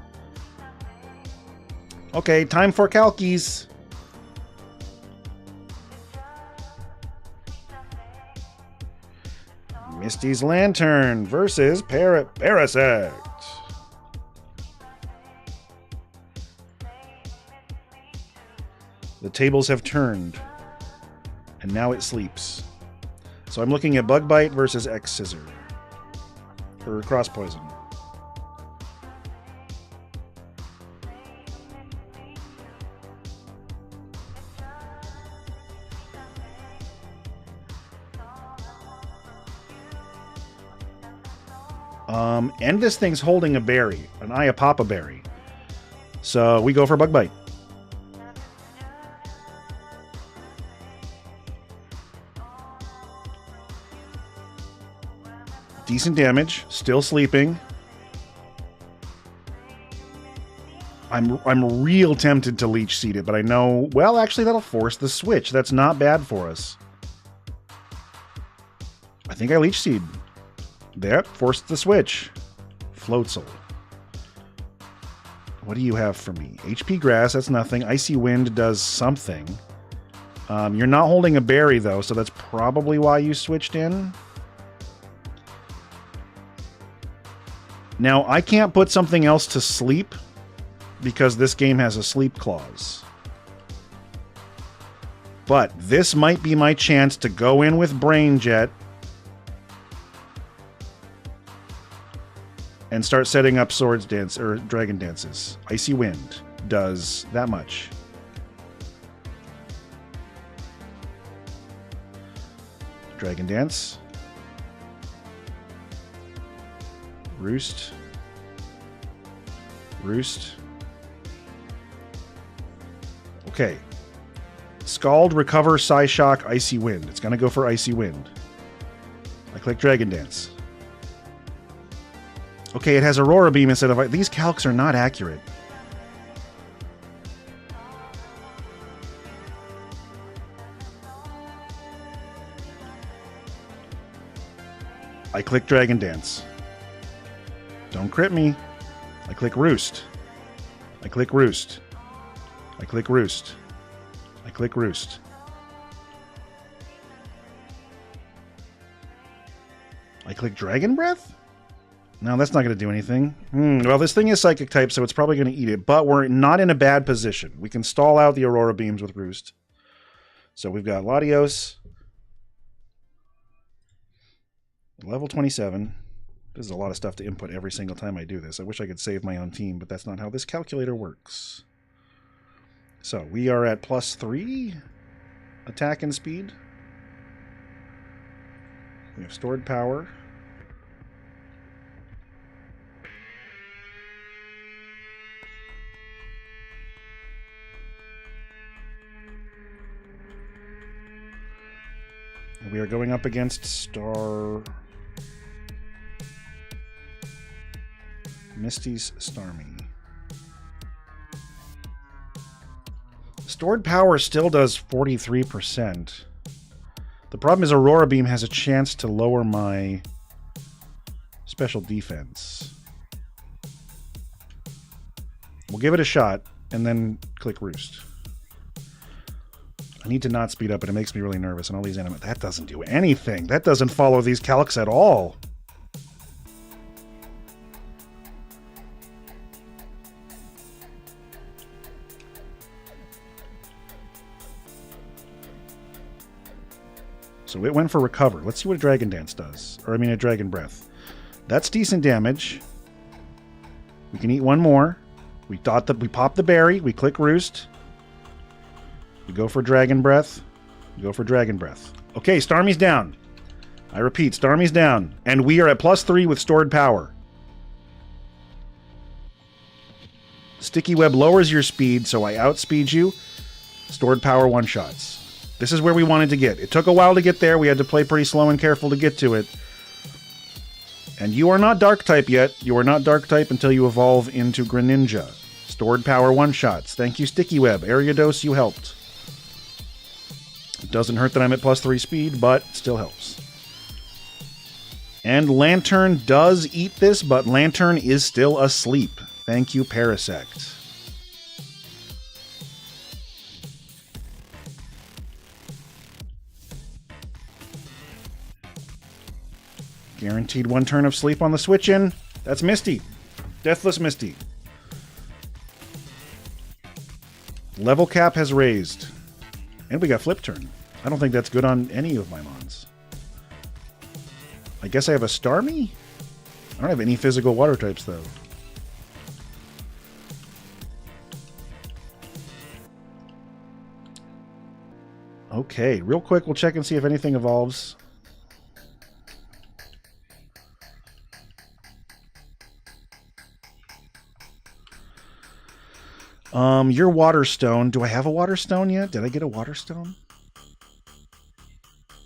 S1: Okay, time for Calkies. Misty's Lantern versus Parasect. The tables have turned. And now it sleeps. So I'm looking at Bug Bite versus X Scissor. Or Cross Poison. And this thing's holding a berry, an Iapapa berry. So we go for Bug Bite. Decent damage, still sleeping. I'm real tempted to Leech Seed it, but I know... Well, actually, that'll force the switch. That's not bad for us. I think I Leech Seed. There, forced the switch. Floatzel. What do you have for me? HP Grass, that's nothing. Icy Wind does something. You're not holding a berry, though, so that's probably why you switched in. Now, I can't put something else to sleep because this game has a sleep clause. But this might be my chance to go in with Brain Jet and start setting up Swords Dance or Dragon Dances. Icy Wind does that much. Dragon Dance. Roost. Roost. Okay. Scald, Recover, Psyshock, Icy Wind. It's going to go for Icy Wind. I click Dragon Dance. Okay, it has Aurora Beam instead of... These calcs are not accurate. I click Dragon Dance. Don't crit me. I click Roost. I click Roost. I click Roost. I click Roost. I click Dragon Breath? No, that's not going to do anything. Well, this thing is Psychic type, so it's probably going to eat it, but we're not in a bad position. We can stall out the Aurora Beams with Roost. So we've got Latios. Level 27. This is a lot of stuff to input every single time I do this. I wish I could save my own team, but that's not how this calculator works. So we are at +3 attack and speed. We have stored power. And we are going up against Misty's Starmie. Stored power still does 43%. The problem is Aurora Beam has a chance to lower my special defense. We'll give it a shot and then click Roost. I need to not speed up, but it makes me really nervous. And all these enemies, that doesn't do anything. That doesn't follow these calcs at all. So it went for Recover. Let's see what a Dragon Dance does. Or, I mean, a Dragon Breath. That's decent damage. We can eat one more. We pop the berry. We click Roost. We go for Dragon Breath. We go for Dragon Breath. Okay, Starmie's down. I repeat, Starmie's down. And we are at +3 with stored power. Sticky Web lowers your speed, so I outspeed you. Stored power one-shots. This is where we wanted to get. It took a while to get there. We had to play pretty slow and careful to get to it. And you are not Dark-type yet. You are not Dark-type until you evolve into Greninja. Stored power one-shots. Thank you, Sticky Web. Ariados, you helped. It doesn't hurt that I'm at +3 speed, but it still helps. And Lantern does eat this, but Lantern is still asleep. Thank you, Parasect. Guaranteed one turn of sleep on the switch in. That's Misty. Deathless Misty. Level cap has raised. And we got Flip Turn. I don't think that's good on any of my mons. I guess I have a Starmie? I don't have any physical water types, though. Okay, real quick, we'll check and see if anything evolves. Your Water Stone. Do I have a Water Stone yet? Did I get a Water Stone?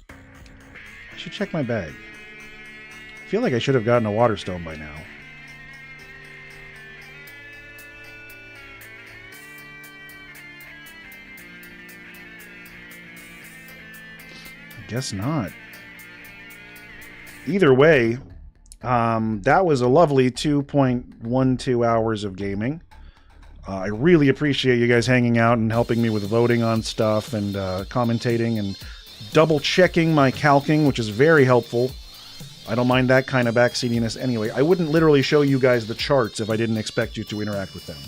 S1: I should check my bag. I feel like I should have gotten a Water Stone by now. Guess not. Either way, that was a lovely 2.12 hours of gaming. I really appreciate you guys hanging out and helping me with voting on stuff and commentating and double checking my calcing, which is very helpful. I don't mind that kind of backseatiness anyway. I wouldn't literally show you guys the charts if I didn't expect you to interact with them.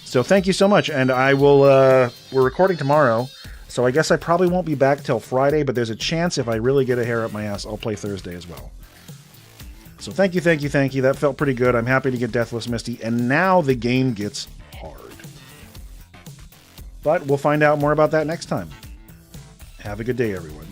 S1: So thank you so much, and I will, we're recording tomorrow, so I guess I probably won't be back till Friday, but there's a chance if I really get a hair up my ass, I'll play Thursday as well. So thank you. That felt pretty good. I'm happy to get Deathless Misty, and now the game gets hard. But we'll find out more about that next time. Have a good day, everyone.